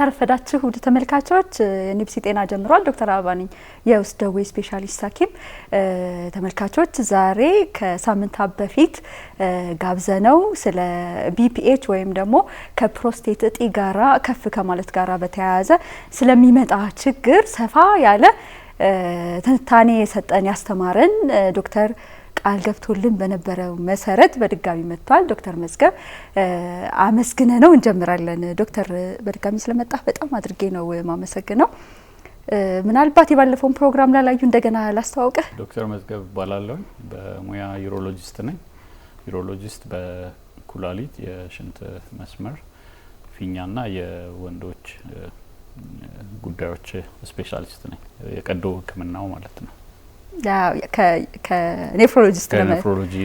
እንደታረፈዳችሁ ውድ ተመልካቾች የኒብሲ ጤና ጀምሯል። ዶክተር አበባ ነኝ የውስጥ ደዌ ስፔሻሊስት ሐኪም። ተመልካቾች ዛሬ ከሳምንታት በፊት ጋብዘነው ስለ ቢፒኤች ወይም ደግሞ ከፕሮስቴት እጢ ጋራ ከፍ ከማለት ጋራ በተያያዘ ስለሚመጣ ችግር ሰፋ ያለ ትንታኔ የሰጠን ያስተማረን ዶክተር ቃል ገብቶልን በነበረው መሰረት በድጋሚ መጥቷል። ዶክተር መዝገብ አመስግነ ነው እንጀምራለን። ዶክተር በድጋሚ ስለመጣ በጣም አድርጌ ነው ማመሰግነው። ምናልባት የባለፈውን ፕሮግራም ላይ እንደገና ላስተዋውቅህ። ዶክተር መዝገብ እባላለሁ። በሙያ ዩሮሎጂስት ነኝ። ዩሮሎጂስት በኩላሊት የሽንት መስመር ፊኛና የወንዶች ጉዳዮች ስፔሻሊስት ነኝ። የቀዶ ሕክምናው ማለት ነው። ከኔፍሮሎጂስት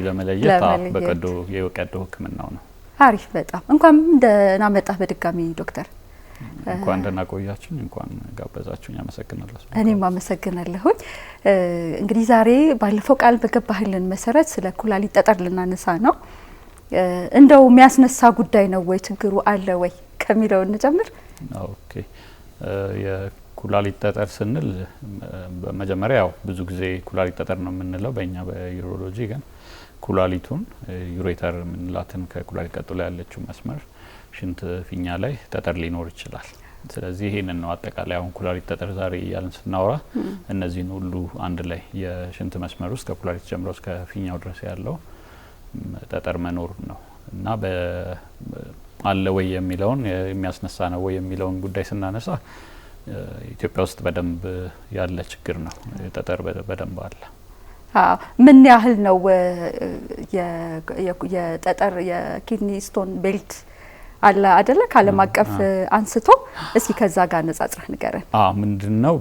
ለመለየት በቀዶ ሕክምናው ነው። አሪፍ በጣም እንኳን ደህና መጣህ በድጋሚ ዶክተር። እንኳን ደህና ቆያችሁኝ፣ እንኳን ጋበዛችሁኝ። አመሰግናለሁ። እኔም አመሰግናለሁኝ። እንግዲህ ዛሬ ባለፈው ቃል በገባህልን መሰረት ስለ ኩላሊት ጠጠር ልናነሳ ነው። እንደው የሚያስነሳ ጉዳይ ነው ወይ ችግሩ አለ ወይ ከሚለው እንጀምር። ኦኬ ኩላሊት ጠጠር ስንል በመጀመሪያ ያው ብዙ ጊዜ ኩላሊት ጠጠር ነው የምንለው በእኛ በዩሮሎጂ፣ ግን ኩላሊቱን ዩሬተር የምንላትን ከኩላሊት ቀጥሎ ያለችው መስመር ሽንት ፊኛ ላይ ጠጠር ሊኖር ይችላል። ስለዚህ ይሄንን ነው አጠቃላይ አሁን ኩላሊት ጠጠር ዛሬ እያልን ስናወራ እነዚህን ሁሉ አንድ ላይ የሽንት መስመር ውስጥ ከኩላሊት ጀምሮ እስከ ፊኛው ድረስ ያለው ጠጠር መኖር ነው እና አለ ወይ የሚለውን የሚያስነሳ ነው ወይ የሚለውን ጉዳይ ስናነሳ ኢትዮጵያ ውስጥ በደንብ ያለ ችግር ነው። ጠጠር በደንብ አለ። ምን ያህል ነው የጠጠር የኪድኒ ስቶን ቤልት አለ አይደለ? ከዓለም አቀፍ አንስቶ እስኪ ከዛ ጋር ነጻጽረህ ንገረን። ምንድነው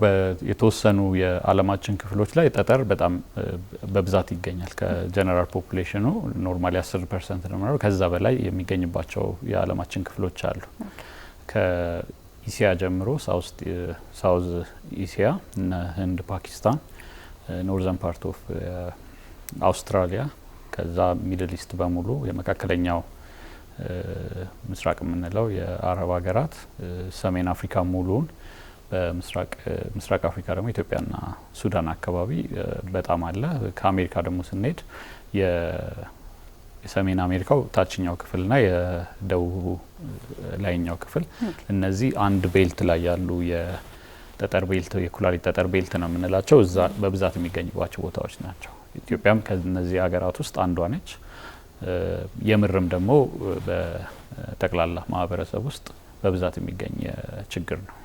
የተወሰኑ የዓለማችን ክፍሎች ላይ ጠጠር በጣም በብዛት ይገኛል። ከጀነራል ፖፑሌሽኑ ኖርማሊ 10% ነው። ከዛ በላይ የሚገኝባቸው የዓለማችን ክፍሎች አሉ። ኢሲያ ጀምሮ ሳውዝ ኢሲያ እና ህንድ፣ ፓኪስታን፣ ኖርዘርን ፓርት ኦፍ አውስትራሊያ፣ ከዛ ሚድል ኢስት በሙሉ የመካከለኛው ምስራቅ የምንለው የአረብ ሀገራት፣ ሰሜን አፍሪካ ሙሉን፣ በምስራቅ አፍሪካ ደግሞ ኢትዮጵያና ሱዳን አካባቢ በጣም አለ። ከአሜሪካ ደግሞ ስንሄድ የሰሜን አሜሪካው ታችኛው ክፍልና የደቡቡ ላይኛው ክፍል እነዚህ አንድ ቤልት ላይ ያሉ የጠጠር ቤልት የኩላሊት ጠጠር ቤልት ነው የምንላቸው እዛ በብዛት የሚገኙባቸው ቦታዎች ናቸው። ኢትዮጵያም ከነዚህ ሀገራት ውስጥ አንዷ ነች። የምርም ደግሞ በጠቅላላ ማህበረሰብ ውስጥ በብዛት የሚገኝ ችግር ነው።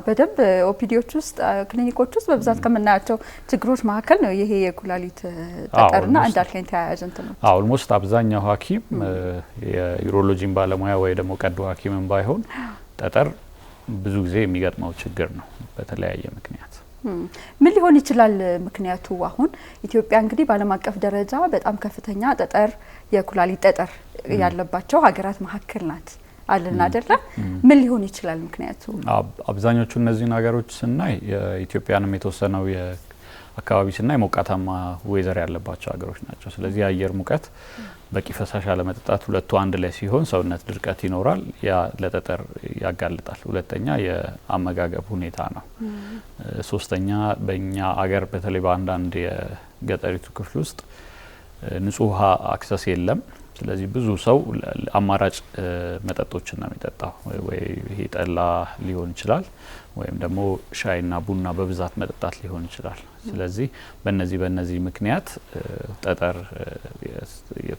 በደንብ ኦፒዲዎች ውስጥ ክሊኒኮች ውስጥ በብዛት ከምናያቸው ችግሮች መካከል ነው ይሄ የኩላሊት ጠጠርና እንዳልከኝ ተያያዥ እንትኖች። ኦልሞስት አብዛኛው ሐኪም የዩሮሎጂን ባለሙያ ወይ ደግሞ ቀዶ ሐኪምን ባይሆን ጠጠር ብዙ ጊዜ የሚገጥመው ችግር ነው በተለያየ ምክንያት። ምን ሊሆን ይችላል ምክንያቱ? አሁን ኢትዮጵያ እንግዲህ በዓለም አቀፍ ደረጃ በጣም ከፍተኛ ጠጠር የኩላሊት ጠጠር ያለባቸው ሀገራት መካከል ናት አለና አይደለ? ምን ሊሆን ይችላል ምክንያቱ? አብዛኞቹ እነዚህን ሀገሮች ስናይ የኢትዮጵያንም የተወሰነው የአካባቢ ስናይ ሞቃታማ ዌዘር ያለባቸው ሀገሮች ናቸው። ስለዚህ የአየር ሙቀት፣ በቂ ፈሳሽ አለመጠጣት ሁለቱ አንድ ላይ ሲሆን ሰውነት ድርቀት ይኖራል። ያ ለጠጠር ያጋልጣል። ሁለተኛ የአመጋገብ ሁኔታ ነው። ሶስተኛ በእኛ አገር በተለይ በአንዳንድ የገጠሪቱ ክፍል ውስጥ ንጹህ ውሃ አክሰስ የለም። ስለዚህ ብዙ ሰው አማራጭ መጠጦችን ነው የሚጠጣው። ወይ ይሄ ጠላ ሊሆን ይችላል ወይም ደግሞ ሻይና ቡና በብዛት መጠጣት ሊሆን ይችላል። ስለዚህ በእነዚህ ምክንያት ጠጠር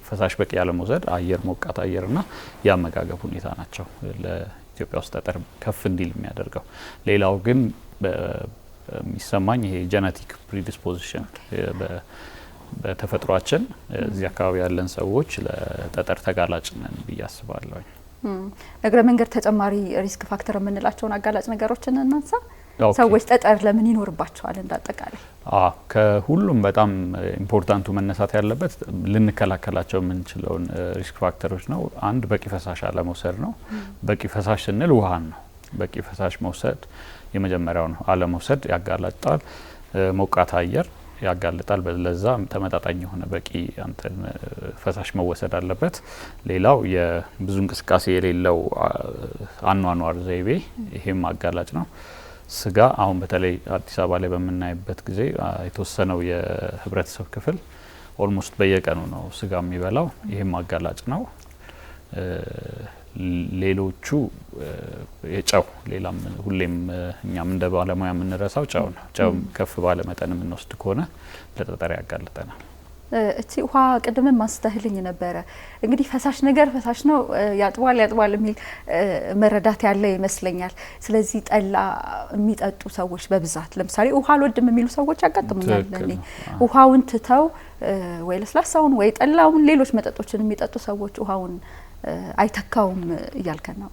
ፈሳሽ በቂ ያለ መውሰድ፣ አየር ሞቃት አየርና የአመጋገብ ሁኔታ ናቸው ለኢትዮጵያ ውስጥ ጠጠር ከፍ እንዲል የሚያደርገው። ሌላው ግን የሚሰማኝ ይሄ ጄኔቲክ ፕሪዲስፖዚሽን በተፈጥሯችን እዚህ አካባቢ ያለን ሰዎች ለጠጠር ተጋላጭ ነን ብዬ አስባለሁ። እግረ መንገድ ተጨማሪ ሪስክ ፋክተር የምንላቸውን አጋላጭ ነገሮችን እናንሳ። ሰዎች ጠጠር ለምን ይኖርባቸዋል? እንዳጠቃላይ ከሁሉም በጣም ኢምፖርታንቱ መነሳት ያለበት ልንከላከላቸው የምንችለውን ሪስክ ፋክተሮች ነው። አንድ በቂ ፈሳሽ አለመውሰድ ነው። በቂ ፈሳሽ ስንል ውሃን ነው። በቂ ፈሳሽ መውሰድ የመጀመሪያው ነው። አለመውሰድ ያጋላጣል። ሞቃት አየር ያጋልጣል። ለዛ ተመጣጣኝ የሆነ በቂ አንተን ፈሳሽ መወሰድ አለበት። ሌላው የብዙ እንቅስቃሴ የሌለው አኗኗር ዘይቤ ይሄም አጋላጭ ነው። ስጋ አሁን በተለይ አዲስ አበባ ላይ በምናይበት ጊዜ የተወሰነው የህብረተሰብ ክፍል ኦልሞስት በየቀኑ ነው ስጋ የሚበላው። ይሄም አጋላጭ ነው። ሌሎቹ የጨው ሌላም ሁሌም እኛም እንደ ባለሙያ የምንረሳው ጨው ነው። ጨው ከፍ ባለ መጠን የምንወስድ ከሆነ ለጠጠር ያጋልጠናል። እቺ ውሃ ቅድምም ማስተህልኝ ነበረ። እንግዲህ ፈሳሽ ነገር ፈሳሽ ነው ያጥባል የሚል መረዳት ያለ ይመስለኛል። ስለዚህ ጠላ የሚጠጡ ሰዎች በብዛት ለምሳሌ ውሃ አልወድም የሚሉ ሰዎች ያጋጥሙኛል። እኔ ውሃውን ትተው ወይ ለስላሳውን ወይ ጠላውን ሌሎች መጠጦችን የሚጠጡ ሰዎች ውሃውን አይተካውም እያልከን ነው?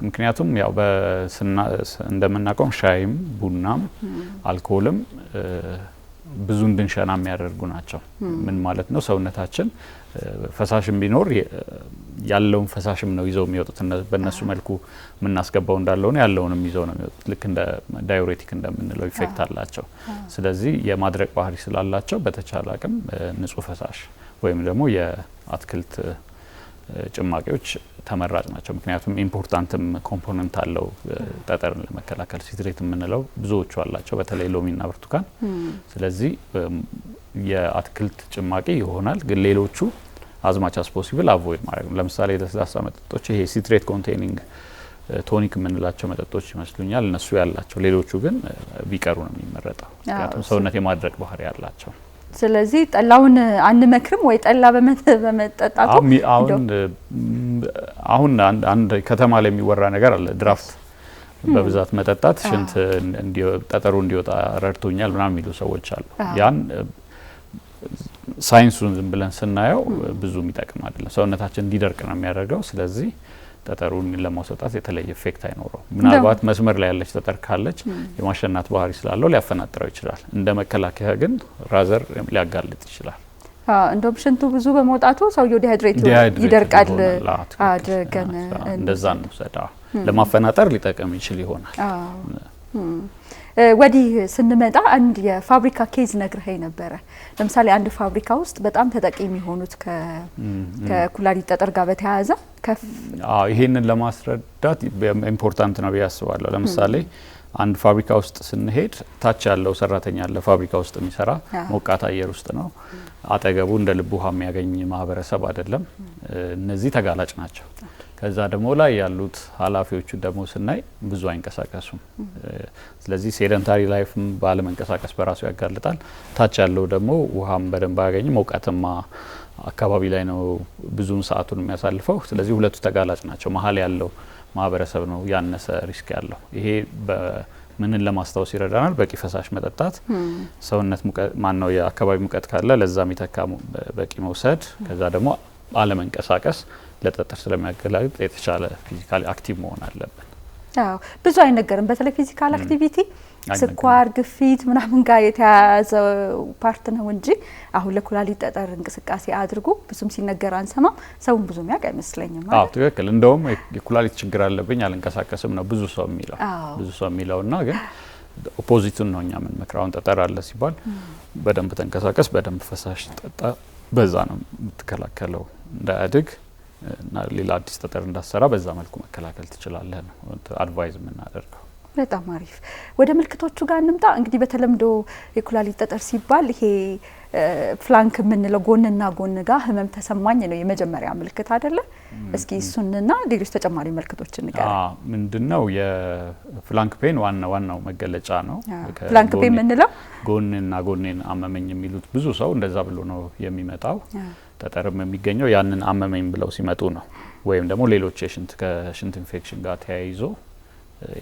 ምክንያቱም ያው እንደምናውቀው ሻይም ቡናም አልኮልም ብዙ እንድንሸና የሚያደርጉ ናቸው። ምን ማለት ነው? ሰውነታችን ፈሳሽም ቢኖር ያለውን ፈሳሽም ነው ይዘው የሚወጡት። በእነሱ መልኩ የምናስገባው እንዳለውን ያለውንም ይዘው ነው የሚወጡት። ልክ እንደ ዳዩሬቲክ እንደምንለው ኢፌክት አላቸው። ስለዚህ የማድረቅ ባህሪ ስላላቸው በተቻለ አቅም ንጹህ ፈሳሽ ወይም ደግሞ የአትክልት ጭማቂዎች ተመራጭ ናቸው። ምክንያቱም ኢምፖርታንትም ኮምፖነንት አለው ጠጠርን ለመከላከል። ሲትሬት የምንለው ብዙዎቹ አላቸው፣ በተለይ ሎሚና ብርቱካን። ስለዚህ የአትክልት ጭማቂ ይሆናል። ግን ሌሎቹ አዝማች አስ ፖሲብል አቮይድ ማድረግ ነው። ለምሳሌ ለስላሳ መጠጦች ይሄ ሲትሬት ኮንቴኒንግ ቶኒክ የምንላቸው መጠጦች ይመስሉኛል እነሱ ያላቸው። ሌሎቹ ግን ቢቀሩ ነው የሚመረጠው፣ ምክንያቱም ሰውነት የማድረቅ ባህሪ ያላቸው። ስለዚህ ጠላውን አንመክርም ወይ ጠላ በመጠጣቱ አሁን አንድ ከተማ ላይ የሚወራ ነገር አለ። ድራፍት በብዛት መጠጣት ሽንት ጠጠሩ እንዲወጣ ረድቶኛል ምናምን የሚሉ ሰዎች አሉ። ያን ሳይንሱን ዝም ብለን ስናየው ብዙ የሚጠቅም አይደለም። ሰውነታችን እንዲደርቅ ነው የሚያደርገው። ስለዚህ ጠጠሩን ለማውጣት የተለየ ኢፌክት አይኖረው። ምናልባት መስመር ላይ ያለች ጠጠር ካለች የማሸናት ባህሪ ስላለው ሊያፈናጥረው ይችላል። እንደ መከላከያ ግን ራዘር ሊያጋልጥ ይችላል። እንደውም ሽንቱ ብዙ በመውጣቱ ሰውየው ዲሃይድሬት ይደርቃል አድርገን እንደዛ ነው ሰዳ ለማፈናጠር ሊጠቀም ይችል ይሆናል። ወዲህ ስንመጣ አንድ የፋብሪካ ኬዝ ነግረኸኝ ነበረ። ለምሳሌ አንድ ፋብሪካ ውስጥ በጣም ተጠቂ የሚሆኑት ከኩላሊት ጠጠር ጋር በተያያዘ ይሄንን ለማስረዳት ኢምፖርታንት ነው ብዬ አስባለሁ። ለምሳሌ አንድ ፋብሪካ ውስጥ ስንሄድ ታች ያለው ሰራተኛ ያለ ፋብሪካ ውስጥ የሚሰራ ሞቃት አየር ውስጥ ነው። አጠገቡ እንደ ልብ ውሃ የሚያገኝ ማህበረሰብ አይደለም። እነዚህ ተጋላጭ ናቸው። ከዛ ደግሞ ላይ ያሉት ኃላፊዎቹ ደግሞ ስናይ ብዙ አይንቀሳቀሱም። ስለዚህ ሴደንታሪ ላይፍም ባለመንቀሳቀስ በራሱ ያጋልጣል። ታች ያለው ደግሞ ውሃም በደንብ አያገኝም፣ ሞቃትማ አካባቢ ላይ ነው ብዙውን ሰዓቱን የሚያሳልፈው። ስለዚህ ሁለቱ ተጋላጭ ናቸው። መሀል ያለው ማህበረሰብ ነው ያነሰ ሪስክ ያለው። ይሄ ምንን ለማስታወስ ይረዳናል? በቂ ፈሳሽ መጠጣት፣ ሰውነት ሙቀት ማነው የአካባቢ ሙቀት ካለ ለዛ የሚተካ በቂ መውሰድ፣ ከዛ ደግሞ አለመንቀሳቀስ ለጠጠር ስለሚያገላግጥ የተሻለ ፊዚካሊ አክቲቭ መሆን አለብን። አዎ ብዙ አይነገርም። በተለይ ፊዚካል አክቲቪቲ ስኳር፣ ግፊት ምናምን ጋር የተያያዘ ፓርት ነው እንጂ አሁን ለኩላሊት ጠጠር እንቅስቃሴ አድርጎ ብዙም ሲነገር አንሰማም። ሰውም ብዙም ያውቅ አይመስለኝም። አዎ ትክክል። እንደውም የኩላሊት ችግር አለብኝ አልንቀሳቀስም ነው ብዙ ሰው የሚለውና ግን ኦፖዚቱን ነው እኛ ምን መክራውን ጠጠር አለ ሲባል በደንብ ተንቀሳቀስ፣ በደንብ ፈሳሽ ጠጣ። በዛ ነው የምትከላከለው እንዳያድግ እና ሌላ አዲስ ጠጠር እንዳሰራ በዛ መልኩ መከላከል ትችላለህ ነው አድቫይዝ የምናደርገው። በጣም አሪፍ። ወደ ምልክቶቹ ጋር እንምጣ። እንግዲህ በተለምዶ የኩላሊት ጠጠር ሲባል ይሄ ፍላንክ የምንለው ጎንና ጎን ጋር ህመም ተሰማኝ ነው የመጀመሪያ ምልክት አይደለ? እስኪ እሱንና ሌሎች ተጨማሪ ምልክቶችን ንገረን። ምንድነው የፍላንክ ፔን ዋናው መገለጫ ነው። ፍላንክ ፔን የምንለው ጎንና ጎኔን አመመኝ የሚሉት ብዙ ሰው እንደዛ ብሎ ነው የሚመጣው። ጠጠርም የሚገኘው ያንን አመመኝ ብለው ሲመጡ ነው። ወይም ደግሞ ሌሎች ከሽንት ኢንፌክሽን ጋር ተያይዞ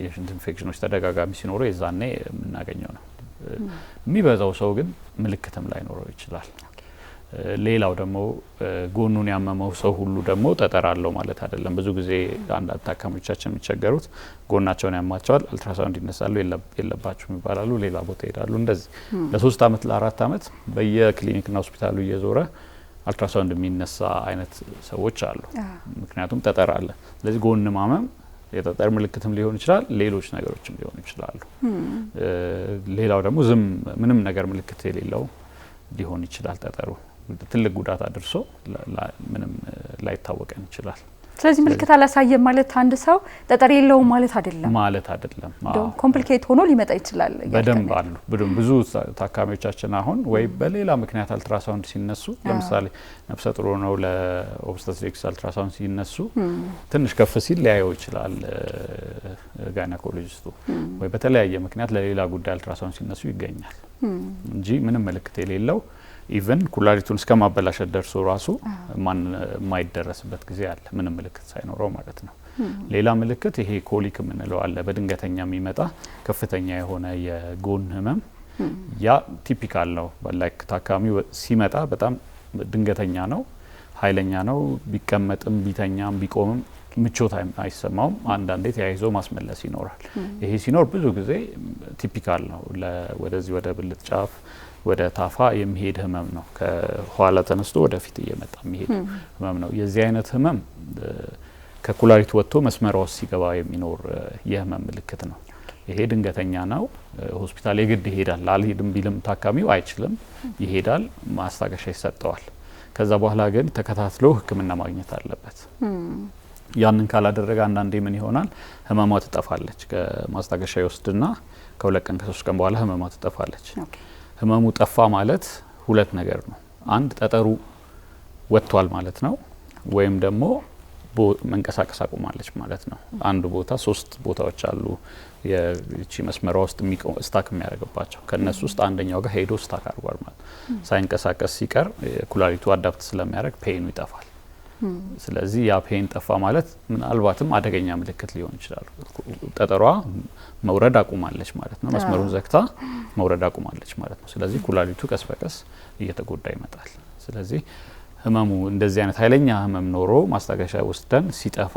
የሽንት ኢንፌክሽኖች ተደጋጋሚ ሲኖሩ የዛኔ የምናገኘው ነው። የሚበዛው ሰው ግን ምልክትም ላይኖረው ይችላል። ሌላው ደግሞ ጎኑን ያመመው ሰው ሁሉ ደግሞ ጠጠር አለው ማለት አይደለም። ብዙ ጊዜ አንዳንድ ታካሚዎቻችን የሚቸገሩት ጎናቸውን ያማቸዋል፣ አልትራሳውንድ ይነሳሉ፣ የለባችሁም ይባላሉ፣ ሌላ ቦታ ይሄዳሉ። እንደዚህ ለ3 አመት ለ4 አመት በየክሊኒክና ሆስፒታሉ እየዞረ አልትራሳውንድ የሚነሳ አይነት ሰዎች አሉ። ምክንያቱም ጠጠር አለ። ስለዚህ ጎን ማመም የጠጠር ምልክትም ሊሆን ይችላል፣ ሌሎች ነገሮችም ሊሆኑ ይችላሉ። ሌላው ደግሞ ዝም ምንም ነገር ምልክት የሌለው ሊሆን ይችላል። ጠጠሩ ትልቅ ጉዳት አድርሶ ምንም ላይታወቀን ይችላል። ስለዚህ ምልክት አላሳየም ማለት አንድ ሰው ጠጠር የለውም ማለት አይደለም ማለት አይደለም። ኮምፕሊኬት ሆኖ ሊመጣ ይችላል። በደንብ አሉ ብዙ ታካሚዎቻችን አሁን ወይ በሌላ ምክንያት አልትራሳውንድ ሲነሱ ለምሳሌ ነፍሰ ጡር ነው ለኦብስቴትሪክስ አልትራሳውንድ ሲነሱ ትንሽ ከፍ ሲል ሊያየው ይችላል ጋይናኮሎጂስቱ ወይ በተለያየ ምክንያት ለሌላ ጉዳይ አልትራሳውንድ ሲነሱ ይገኛል እንጂ ምንም ምልክት የሌለው ኢቨን ኩላሊቱን እስከ ማበላሸት ደርሶ ራሱ የማይደረስበት ጊዜ አለ ምንም ምልክት ሳይኖረው ማለት ነው። ሌላ ምልክት ይሄ ኮሊክ የምንለው አለ በድንገተኛ የሚመጣ ከፍተኛ የሆነ የጎን ህመም ያ ቲፒካል ነው። ላይክ ታካሚው ሲመጣ በጣም ድንገተኛ ነው፣ ኃይለኛ ነው። ቢቀመጥም ቢተኛም ቢቆምም ምቾት አይሰማውም። አንዳንዴ ተያይዞ ማስመለስ ይኖራል። ይሄ ሲኖር ብዙ ጊዜ ቲፒካል ነው። ወደዚህ ወደ ብልት ጫፍ ወደ ታፋ የሚሄድ ህመም ነው። ከኋላ ተነስቶ ወደፊት እየመጣ የሚሄድ ህመም ነው። የዚህ አይነት ህመም ከኩላሊት ወጥቶ መስመር ውስጥ ሲገባ የሚኖር የህመም ምልክት ነው። ይሄ ድንገተኛ ነው። ሆስፒታል የግድ ይሄዳል። አልሄድም ቢልም ታካሚው አይችልም፣ ይሄዳል፣ ማስታገሻ ይሰጠዋል። ከዛ በኋላ ግን ተከታትሎ ህክምና ማግኘት አለበት። ያንን ካላደረገ አንዳንዴ ምን ይሆናል? ህመሟ ትጠፋለች። ከማስታገሻ ይወስድና ከሁለት ቀን ከ3 ቀን በኋላ ህመሟ ትጠፋለች። ህመሙ ጠፋ ማለት ሁለት ነገር ነው። አንድ ጠጠሩ ወጥቷል ማለት ነው፣ ወይም ደግሞ መንቀሳቀስ አቁማለች ማለት ነው። አንዱ ቦታ 3 ቦታዎች አሉ የቺ መስመሯ ውስጥ ስታክ የሚያደርግባቸው። ከነሱ ውስጥ አንደኛው ጋር ሄዶ ስታክ አድርጓል ማለት ሳይንቀሳቀስ ሲቀር ኩላሊቱ አዳፕት ስለሚያደርግ ፔኑ ይጠፋል። ስለዚህ ያ ፔን ጠፋ ማለት ምናልባትም አደገኛ ምልክት ሊሆን ይችላል። ጠጠሯ መውረድ አቁማለች ማለት ነው። መስመሩን ዘግታ መውረድ አቁማለች ማለት ነው። ስለዚህ ኩላሊቱ ቀስ በቀስ እየተጎዳ ይመጣል። ስለዚህ ህመሙ እንደዚህ አይነት ኃይለኛ ህመም ኖሮ ማስታገሻ ወስደን ሲጠፋ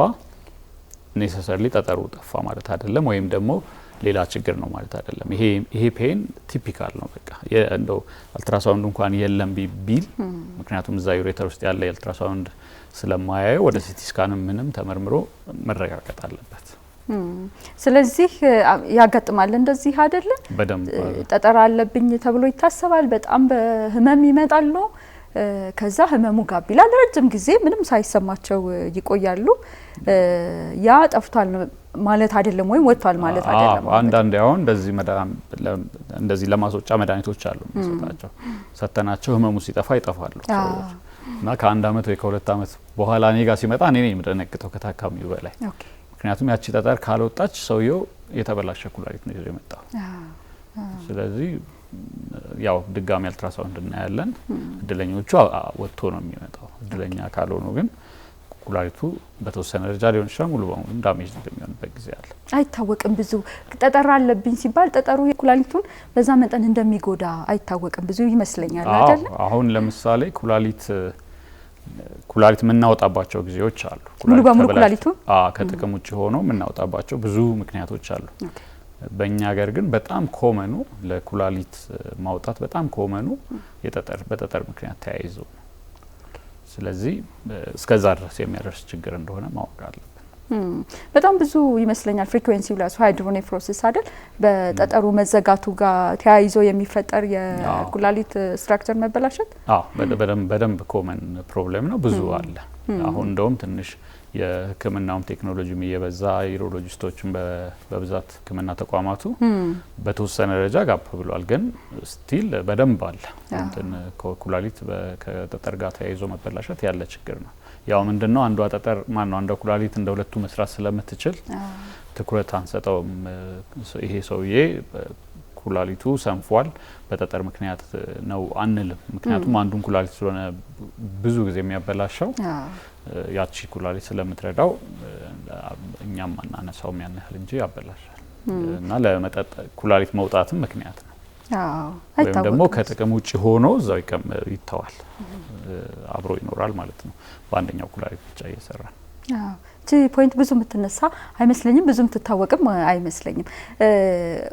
ኔሰሰርሊ ጠጠሩ ጠፋ ማለት አይደለም፣ ወይም ደግሞ ሌላ ችግር ነው ማለት አይደለም። ይሄ ፔን ቲፒካል ነው። በቃ እንደው አልትራሳውንድ እንኳን የለም ቢል ምክንያቱም እዛ ዩሬተር ውስጥ ያለ የአልትራሳውንድ ስለማያየው ወደ ሲቲ ስካንም ምንም ተመርምሮ መረጋገጥ አለበት። ስለዚህ ያጋጥማል እንደዚህ አይደለ? በደንብ ጠጠር አለብኝ ተብሎ ይታሰባል። በጣም በህመም ይመጣሉ። ከዛ ህመሙ ጋብ ይላል። ረጅም ጊዜ ምንም ሳይሰማቸው ይቆያሉ። ያ ጠፍቷል ማለት አይደለም ወይም ወጥቷል ማለት አይደለም። አንዳንዴ አሁን እንደዚህ ለማስወጫ መድኃኒቶች አሉ መስጠታቸው ሰተናቸው ህመሙ ሲጠፋ ይጠፋሉ ሰዎች እና ከ1 አመት ወይ ከ2 አመት በኋላ እኔ ጋር ሲመጣ እኔ ነኝ የምደነግጠው ከታካሚው በላይ። ምክንያቱም ያቺ ጠጠር ካልወጣች ሰውየው የተበላሸ ኩላሊት ነው ይዞ የመጣው። ስለዚህ ያው ድጋሚ አልትራሳውንድ እናያለን። እድለኞቹ ወጥቶ ነው የሚመጣው። እድለኛ ካልሆኑ ግን ኩላሊቱ በተወሰነ ደረጃ ሊሆን ይችላል ሙሉ በሙሉ ዳሜጅ እንደሚሆንበት ጊዜ አለ። አይታወቅም። ብዙ ጠጠር አለብኝ ሲባል ጠጠሩ የኩላሊቱን በዛ መጠን እንደሚጎዳ አይታወቅም ብዙ ይመስለኛል አይደል? አሁን ለምሳሌ ኩላሊት የምናወጣባቸው ጊዜዎች አሉ። ሙሉ በሙሉ ኩላሊቱ ከጥቅም ውጭ ሆኖ የምናወጣባቸው ብዙ ምክንያቶች አሉ። በእኛ ሀገር ግን በጣም ኮመኑ ለኩላሊት ማውጣት በጣም ኮመኑ በጠጠር ምክንያት ተያይዞ ነው። ስለዚህ እስከዛ ድረስ የሚያደርስ ችግር እንደሆነ ማወቅ አለብን። በጣም ብዙ ይመስለኛል ፍሪኩዌንሲው ላይ ሃይድሮኔፍሮሲስ አይደል? በጠጠሩ መዘጋቱ ጋር ተያይዞ የሚፈጠር የኩላሊት ስትራክቸር መበላሸት በደንብ ኮመን ፕሮብሌም ነው። ብዙ አለ። አሁን እንደውም ትንሽ የህክምናውም ቴክኖሎጂም እየበዛ ዩሮሎጂስቶችን በብዛት ህክምና ተቋማቱ በተወሰነ ደረጃ ጋፕ ብሏል። ግን ስቲል በደንብ አለ። ኩላሊት ከጠጠር ጋር ተያይዞ መበላሸት ያለ ችግር ነው። ያው ምንድነው አንዷ ጠጠር አንዷ ኩላሊት እንደ ሁለቱ መስራት ስለምትችል ትኩረት አንሰጠውም። ይሄ ሰውዬ ኩላሊቱ ሰንፏል በጠጠር ምክንያት ነው አንልም። ምክንያቱም አንዱን ኩላሊት ስለሆነ ብዙ ጊዜ የሚያበላሸው ያቺ ኩላሊት ስለምትረዳው እኛም አናነሳውም ያን ያህል እንጂ ያበላሻል እና ለመጠጥ ኩላሊት መውጣትም ምክንያት ነው። ወይም ደግሞ ከጥቅም ውጭ ሆኖ እዛው ይተዋል፣ አብሮ ይኖራል ማለት ነው በአንደኛው ኩላሊት ብቻ እየሰራ። ፖይንት ብዙ የምትነሳ አይመስለኝም፣ ብዙ የምትታወቅም አይመስለኝም።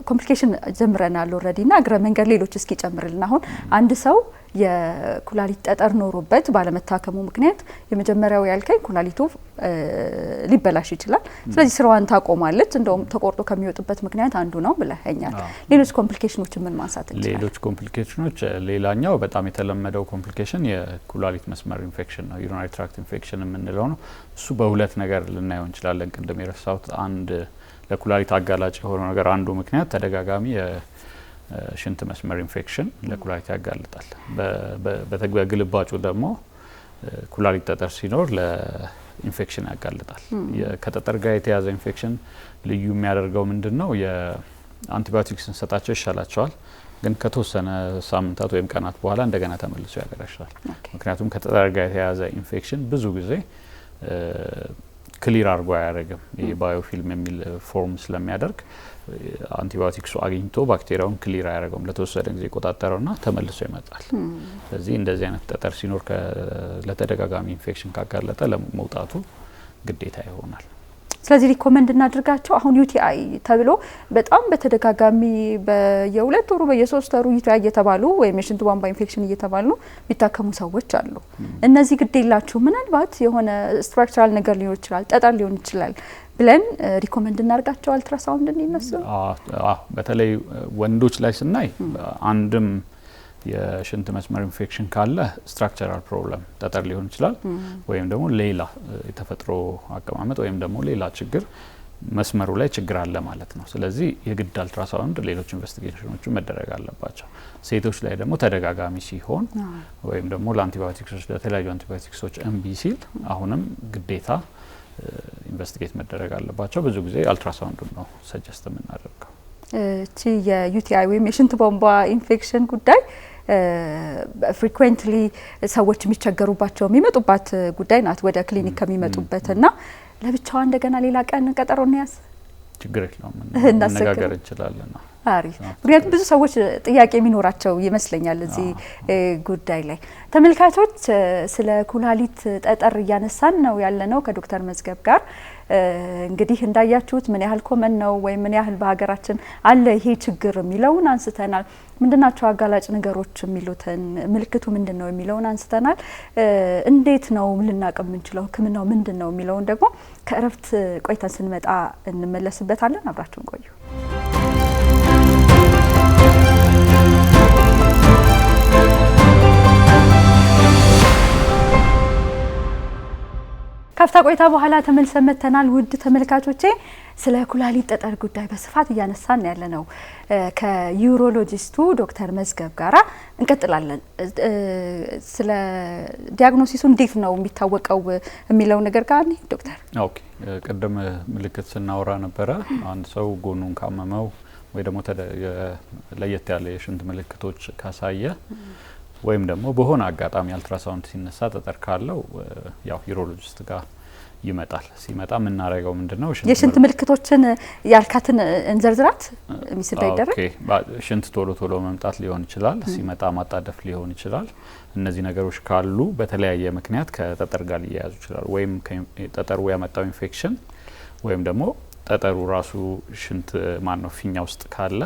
ኮምፕሊኬሽን ጀምረናል ኦልሬዲ እና እግረ መንገድ ሌሎች እስኪ ጨምርልን። አሁን አንድ ሰው የኩላሊት ጠጠር ኖሮበት ባለመታከሙ ምክንያት የመጀመሪያው ያልከኝ ኩላሊቱ ሊበላሽ ይችላል። ስለዚህ ስራዋን ታቆማለች። እንደውም ተቆርጦ ከሚወጡበት ምክንያት አንዱ ነው ብለኸኛል። ሌሎች ኮምፕሊኬሽኖችን ምን ማንሳት እንችላለን? ሌሎች ኮምፕሊኬሽኖች ሌላኛው በጣም የተለመደው ኮምፕሊኬሽን የኩላሊት መስመር ኢንፌክሽን ነው፣ ዩሪናሪ ትራክት ኢንፌክሽን የምንለው ነው። እሱ በሁለት ነገር ልናየው እንችላለን። ቅድም የረሳሁት አንድ ለኩላሊት አጋላጭ የሆነው ነገር አንዱ ምክንያት ተደጋጋሚ የሽንት መስመር ኢንፌክሽን ለኩላሊት ያጋልጣል። በግልባጩ ደግሞ ኩላሊት ጠጠር ሲኖር ለኢንፌክሽን ያጋልጣል። ከጠጠር ጋር የተያዘ ኢንፌክሽን ልዩ የሚያደርገው ምንድነው? የአንቲባዮቲክስ ስንሰጣቸው ይሻላቸዋል፣ ግን ከተወሰነ ሳምንታት ወይም ቀናት በኋላ እንደገና ተመልሶ ያገረሻል። ምክንያቱም ከጠጠር ጋር የተያዘ ኢንፌክሽን ብዙ ጊዜ ክሊር አድርጎ አያደርግም። ይሄ ባዮፊልም የሚል ፎርም ስለሚያደርግ አንቲባዮቲክሱ አግኝቶ ባክቴሪያውን ክሊር አያደርገውም። ለተወሰነ ጊዜ ቆጣጠረውና ተመልሶ ይመጣል። ስለዚህ እንደዚህ አይነት ጠጠር ሲኖር ለተደጋጋሚ ኢንፌክሽን ካጋለጠ ለመውጣቱ ግዴታ ይሆናል። ስለዚህ ሪኮመንድ እናድርጋቸው። አሁን ዩቲአይ ተብሎ በጣም በተደጋጋሚ በየ2 ወሩ በየ3 ወሩ ዩቲአይ እየተባሉ ወይም የሽንት ቧንቧ ኢንፌክሽን እየተባሉ ቢታከሙ ሰዎች አሉ። እነዚህ ግዴላችሁ ምናልባት የሆነ ስትራክቸራል ነገር ሊሆን ይችላል፣ ጠጠር ሊሆን ይችላል ብለን ሪኮመንድ እናርጋቸው አልትራሳውንድ እንዲነሱ። በተለይ ወንዶች ላይ ስናይ አንድም የሽንት መስመር ኢንፌክሽን ካለ ስትራክቸራል ፕሮብለም ጠጠር ሊሆን ይችላል፣ ወይም ደግሞ ሌላ የተፈጥሮ አቀማመጥ ወይም ደግሞ ሌላ ችግር መስመሩ ላይ ችግር አለ ማለት ነው። ስለዚህ የግድ አልትራሳውንድ ሌሎች ኢንቨስቲጌሽኖች መደረግ አለባቸው። ሴቶች ላይ ደግሞ ተደጋጋሚ ሲሆን ወይም ደግሞ ለአንቲባዮቲክሶች ለተለያዩ አንቲባዮቲክሶች እምቢ ሲል አሁንም ግዴታ ኢንቨስቲጌት መደረግ አለባቸው። ብዙ ጊዜ አልትራሳውንድ ነው ሰጀስት የምናደርገው። እቺ የዩቲአይ ወይም የሽንት ቧንቧ ኢንፌክሽን ጉዳይ ፍሪኩዌንትሊ ሰዎች የሚቸገሩባቸው የሚመጡባት ጉዳይ ናት። ወደ ክሊኒክ ከሚመጡበትና ለብቻዋ እንደገና ሌላ ቀን ቀጠሮ እንያዝ፣ ችግር የለውም መነጋገር እንችላለን። አሪፍ። ምክንያቱም ብዙ ሰዎች ጥያቄ የሚኖራቸው ይመስለኛል እዚህ ጉዳይ ላይ። ተመልካቾች ስለ ኩላሊት ጠጠር እያነሳን ነው ያለነው ከዶክተር መዝገብ ጋር። እንግዲህ እንዳያችሁት ምን ያህል ኮመን ነው ወይም ምን ያህል በሀገራችን አለ ይሄ ችግር የሚለውን አንስተናል። ምንድናቸው አጋላጭ ነገሮች የሚሉትን ምልክቱ ምንድነው የሚለውን አንስተናል። እንዴት ነው ልናውቅ የምንችለው ሕክምናው ምንድነው የሚለውን ደግሞ ከእረፍት ቆይተን ስንመጣ እንመለስበታለን። አብራችሁን ቆዩ። ካፍታ ቆይታ በኋላ ተመልሰን መጥተናል። ውድ ተመልካቾቼ ስለ ኩላሊት ጠጠር ጉዳይ በስፋት እያነሳን ያለ ነው ከዩሮሎጂስቱ ዶክተር መዝገብ ጋራ እንቀጥላለን። ስለ ዲያግኖሲሱ እንዴት ነው የሚታወቀው የሚለው ነገር ጋር ዶክተር። ኦኬ፣ ቅድም ምልክት ስናወራ ነበረ። አንድ ሰው ጎኑን ካመመው ወይ ደግሞ ለየት ያለ የሽንት ምልክቶች ካሳየ ወይም ደግሞ በሆነ አጋጣሚ አልትራሳውንድ ሲነሳ ጠጠር ካለው ያው ዩሮሎጂስት ጋር ይመጣል። ሲመጣ የምናደርገው ምንድነው? የሽንት ምልክቶችን ያልካትን እንዘርዝራት ሚስል ላይ ይደረግ። ኦኬ፣ ሽንት ቶሎ መምጣት ሊሆን ይችላል፣ ሲመጣ ማጣደፍ ሊሆን ይችላል። እነዚህ ነገሮች ካሉ በተለያየ ምክንያት ከጠጠር ጋር ሊያያዙ ይችላል። ወይም ጠጠሩ ያመጣው ኢንፌክሽን ወይም ደግሞ ጠጠሩ ራሱ ሽንት ማነው ፊኛ ውስጥ ካለ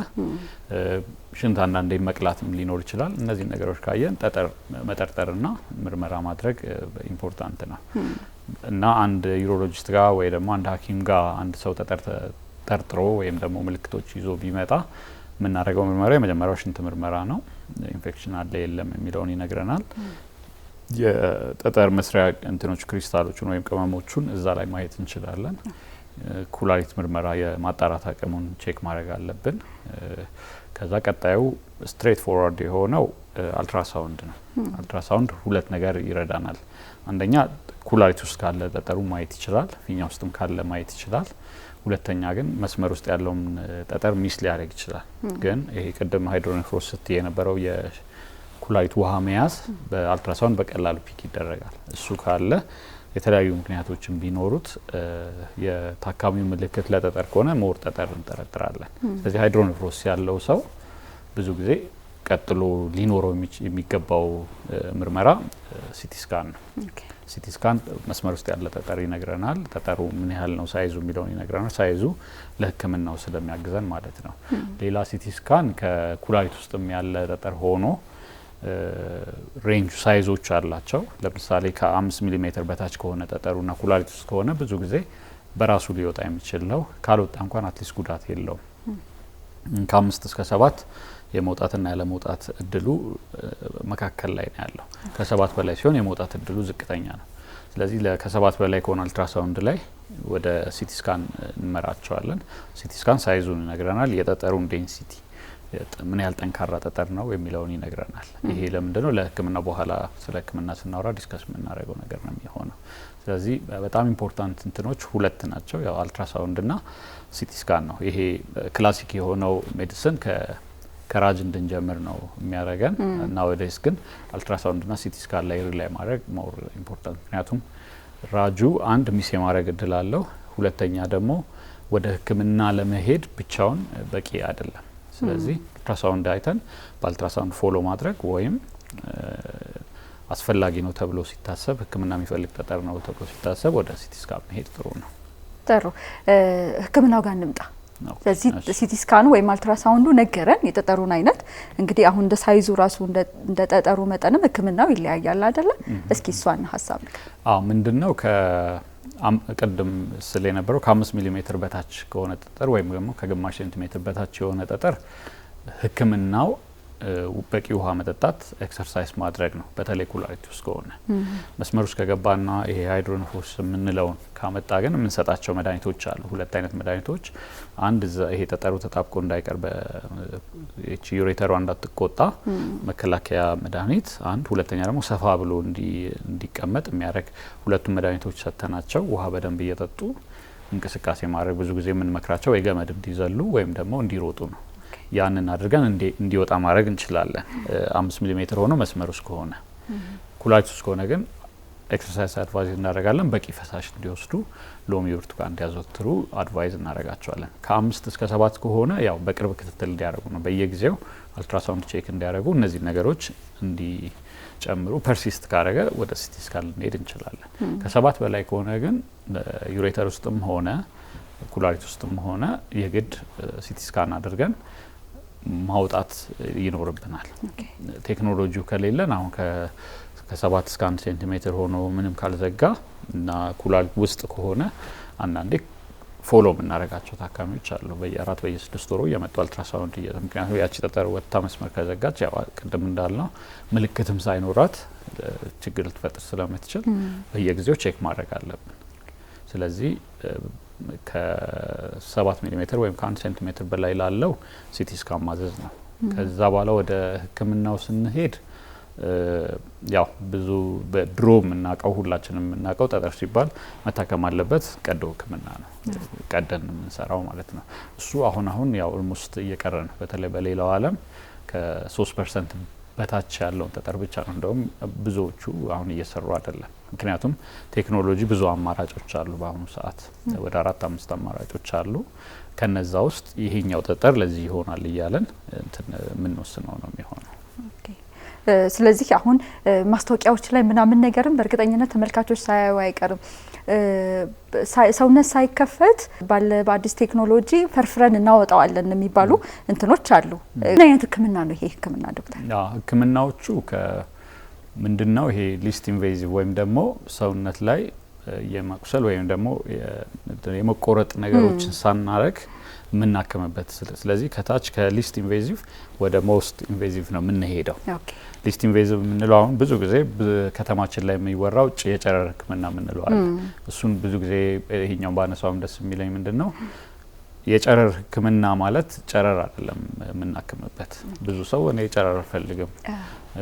ሽንት አንዳንዴ መቅላትም ሊኖር ይችላል። እነዚህ ነገሮች ካየን ጠጠር መጠርጠርና ምርመራ ማድረግ ኢምፖርታንት ነው እና አንድ ዩሮሎጂስት ጋር ወይ ደግሞ አንድ ሐኪም ጋር አንድ ሰው ጠጠር ጠርጥሮ ወይም ደግሞ ምልክቶች ይዞ ቢመጣ የምናደርገው ምርመራ የመጀመሪያው ሽንት ምርመራ ነው። ኢንፌክሽን አለ የለም የሚለውን ይነግረናል። የጠጠር መስሪያ እንትኖች ክሪስታሎቹን ወይም ቅመሞቹን እዛ ላይ ማየት እንችላለን። ኩላሊት ምርመራ የማጣራት አቅሙን ቼክ ማድረግ አለብን። ከዛ ቀጣዩ ስትሬት ፎርዋርድ የሆነው አልትራሳውንድ ነው። አልትራሳውንድ ሁለት ነገር ይረዳናል። አንደኛ ኩላሊት ውስጥ ካለ ጠጠሩ ማየት ይችላል፣ ፊኛ ውስጥም ካለ ማየት ይችላል። ሁለተኛ ግን መስመር ውስጥ ያለውን ጠጠር ሚስ ሊያደርግ ይችላል። ግን ይሄ ቅድም ሃይድሮኔፍሮስ ስትይ የነበረው የኩላሊት ውሃ መያዝ በአልትራሳውንድ በቀላሉ ፒክ ይደረጋል። እሱ ካለ የተለያዩ ምክንያቶችን ቢኖሩት የታካሚው ምልክት ለጠጠር ከሆነ ሞር ጠጠር እንጠረጥራለን። ስለዚህ ሃይድሮኔፍሮስ ያለው ሰው ብዙ ጊዜ ቀጥሎ ሊኖረው የሚገባው ምርመራ ሲቲ ስካን ነው። ሲቲ ስካን መስመር ውስጥ ያለ ጠጠር ይነግረናል። ጠጠሩ ምን ያህል ነው ሳይዙ የሚለውን ይነግረናል። ሳይዙ ለሕክምናው ስለሚያግዘን ማለት ነው። ሌላ ሲቲ ስካን ከኩላሊት ውስጥም ያለ ጠጠር ሆኖ ሬንጅ ሳይዞች አላቸው። ለምሳሌ ከ5 ሚሜ በታች ከሆነ ጠጠሩና ኩላሊት ውስጥ ከሆነ ብዙ ጊዜ በራሱ ሊወጣ የሚችል ነው። ካልወጣ እንኳን አትሊስት ጉዳት የለውም። ከ5 እስከ 7 የመውጣትና ያለ መውጣት እድሉ መካከል ላይ ነው ያለው። ከ7 በላይ ሲሆን የመውጣት እድሉ ዝቅተኛ ነው። ስለዚህ ከ7 በላይ ከሆነ አልትራሳውንድ ላይ ወደ ሲቲ ስካን እንመራቸዋለን። ሲቲ ስካን ሳይዙን ይነግረናል። የጠጠሩን ዴንሲቲ ምን ያህል ጠንካራ ጠጠር ነው የሚለውን ይነግረናል። ይሄ ለምንድነው ለሕክምና በኋላ ስለ ሕክምና ስናወራ ዲስከስ የምናደርገው ነገር ነው የሚሆነው። ስለዚህ በጣም ኢምፖርታንት እንትኖች ሁለት ናቸው። ያው አልትራሳውንድ እና ሲቲ ስካን ነው። ይሄ ክላሲክ የሆነው ሜዲሲን ከራጅ እንድንጀምር ነው የሚያደርገን እና ወደስ ግን አልትራሳውንድ እና ሲቲ ስካን ላይ ሪላይ ማድረግ ሞር ኢምፖርታንት። ምክንያቱም ራጁ አንድ ሚስ የማድረግ እድል አለው፣ ሁለተኛ ደግሞ ወደ ሕክምና ለመሄድ ብቻውን በቂ አይደለም። ስለዚህ አልትራሳውንድ አይተን በአልትራሳውንድ ፎሎ ማድረግ ወይም አስፈላጊ ነው ተብሎ ሲታሰብ ሕክምና የሚፈልግ ጠጠር ነው ተብሎ ሲታሰብ ወደ ሲቲ ስካን መሄድ ጥሩ ነው። ጥሩ ሕክምናው ጋር እንምጣ። ስለዚህ ሲቲ ስካኑ ወይም አልትራሳውንዱ ነገረን የጠጠሩን አይነት። እንግዲህ አሁን እንደ ሳይዙ ራሱ እንደ ጠጠሩ መጠንም ሕክምናው ይለያያል አይደለ? እስኪ እሷን ሀሳብ ነው። ምንድነው ቅድም ስለ የነበረው ከ5 ሚሜ በታች ከሆነ ጠጠር ወይም ደግሞ ከግማሽ ሴንቲሜትር በታች የሆነ ጠጠር ሕክምናው በቂ ውሃ መጠጣት፣ ኤክሰርሳይዝ ማድረግ ነው። በተለይ ኩላሊት ውስጥ ከሆነ መስመር ውስጥ ከገባና ይሄ ሃይድሮኔፎስ የምንለውን ካመጣ ግን የምንሰጣቸው መድኃኒቶች አሉ። ሁለት አይነት መድኃኒቶች፣ አንድ ይሄ ጠጠሩ ተጣብቆ እንዳይቀር በእቺ ዩሬተሯ እንዳትቆጣ መከላከያ መድኃኒት አንድ፣ ሁለተኛ ደግሞ ሰፋ ብሎ እንዲቀመጥ የሚያደርግ ሁለቱም መድኃኒቶች ሰጥተናቸው ውሃ በደንብ እየጠጡ እንቅስቃሴ ማድረግ። ብዙ ጊዜ የምንመክራቸው የገመድ እንዲዘሉ ወይም ደግሞ እንዲሮጡ ነው። ያንን አድርገን እንዲወጣ ማድረግ እንችላለን። 5 ሚሜ ሆኖ መስመር ውስጥ ከሆነ። ኩላሊት ውስጥ ከሆነ ግን ኤክሰርሳይዝ አድቫይዝ እናደርጋለን። በቂ ፈሳሽ እንዲወስዱ፣ ሎሚ፣ ብርቱካን እንዲያዘወትሩ አድቫይዝ እናደርጋቸዋለን። ከ5 እስከ 7 ከሆነ ያው በቅርብ ክትትል እንዲያደርጉ ነው። በየጊዜው አልትራሳውንድ ቼክ እንዲያደርጉ፣ እነዚህ ነገሮች እንዲጨምሩ። ፐርሲስት ካደረገ ወደ ሲቲ ስካን ልንሄድ እንችላለን። ከ7 በላይ ከሆነ ግን ዩሬተር ውስጥም ሆነ ኩላሊት ውስጥም ሆነ የግድ ሲቲ ስካን አድርገን ማውጣት ይኖርብናል። ቴክኖሎጂው ከሌለን አሁን ከ7 እስከ 1 ሴንቲሜትር ሆኖ ምንም ካልዘጋ እና ኩላሊት ውስጥ ከሆነ አንዳንዴ ፎሎ የምናደርጋቸው ታካሚዎች አሉ። በየ4 በየ6 ወሩ እየመጡ አልትራሳውንድ ምክንያቱም ያቺ ጠጠር ወጥታ መስመር ከዘጋች ያው ቅድም እንዳልነው ምልክትም ሳይኖራት ችግር ልትፈጥር ስለምትችል በየጊዜው ቼክ ማድረግ አለብን። ስለዚህ ከ7 ሚሜ ወይም ከ1 ሴንቲሜትር በላይ ላለው ሲቲ ስካን ማዘዝ ነው። ከዛ በኋላ ወደ ሕክምናው ስንሄድ ያው ብዙ በድሮ የምናውቀው ሁላችንም የምናውቀው ጠጠር ሲባል መታከም አለበት ቀዶ ሕክምና ነው፣ ቀደን የምንሰራው ማለት ነው። እሱ አሁን ያው ኦልሞስት እየቀረ ነው። በተለይ በሌላው ዓለም ከ3% በታች ያለውን ጠጠር ብቻ ነው እንደውም ብዙዎቹ አሁን እየሰሩ አይደለም። ምክንያቱም ቴክኖሎጂ ብዙ አማራጮች አሉ። በአሁኑ ሰዓት ወደ 4-5 አማራጮች አሉ። ከነዛ ውስጥ ይሄኛው ጠጠር ለዚህ ይሆናል እያለን የምንወስነው ነው የሚሆነው። ስለዚህ አሁን ማስታወቂያዎች ላይ ምናምን ነገርም በእርግጠኝነት ተመልካቾች ሳያዩ አይቀርም። ሰውነት ሳይከፈት በአዲስ ቴክኖሎጂ ፈርፍረን እናወጣዋለን የሚባሉ እንትኖች አሉ። ምን አይነት ሕክምና ነው ይሄ ሕክምና ዶክተር? ሕክምናዎቹ ምንድነው? ይሄ ሊስት ኢንቬዚቭ ወይም ደግሞ ሰውነት ላይ የማቁሰል ወይም ደግሞ የመቆረጥ ነገሮችን ሳናረግ የምናከምበት። ስለዚህ ከታች ከሊስት ኢንቬዚቭ ወደ ሞስት ኢንቬዚቭ ነው የምንሄደው። ሊስት ኢንቬዚቭ የምንለው አሁን ብዙ ጊዜ ከተማችን ላይ የሚወራው የጨረር ሕክምና የምንለው አለ። እሱን ብዙ ጊዜ ይሄኛው ባነሳውም ደስ የሚለኝ ምንድነው የጨረር ሕክምና ማለት ጨረር አይደለም የምናክምበት። ብዙ ሰው እኔ ጨረር አልፈልግም፣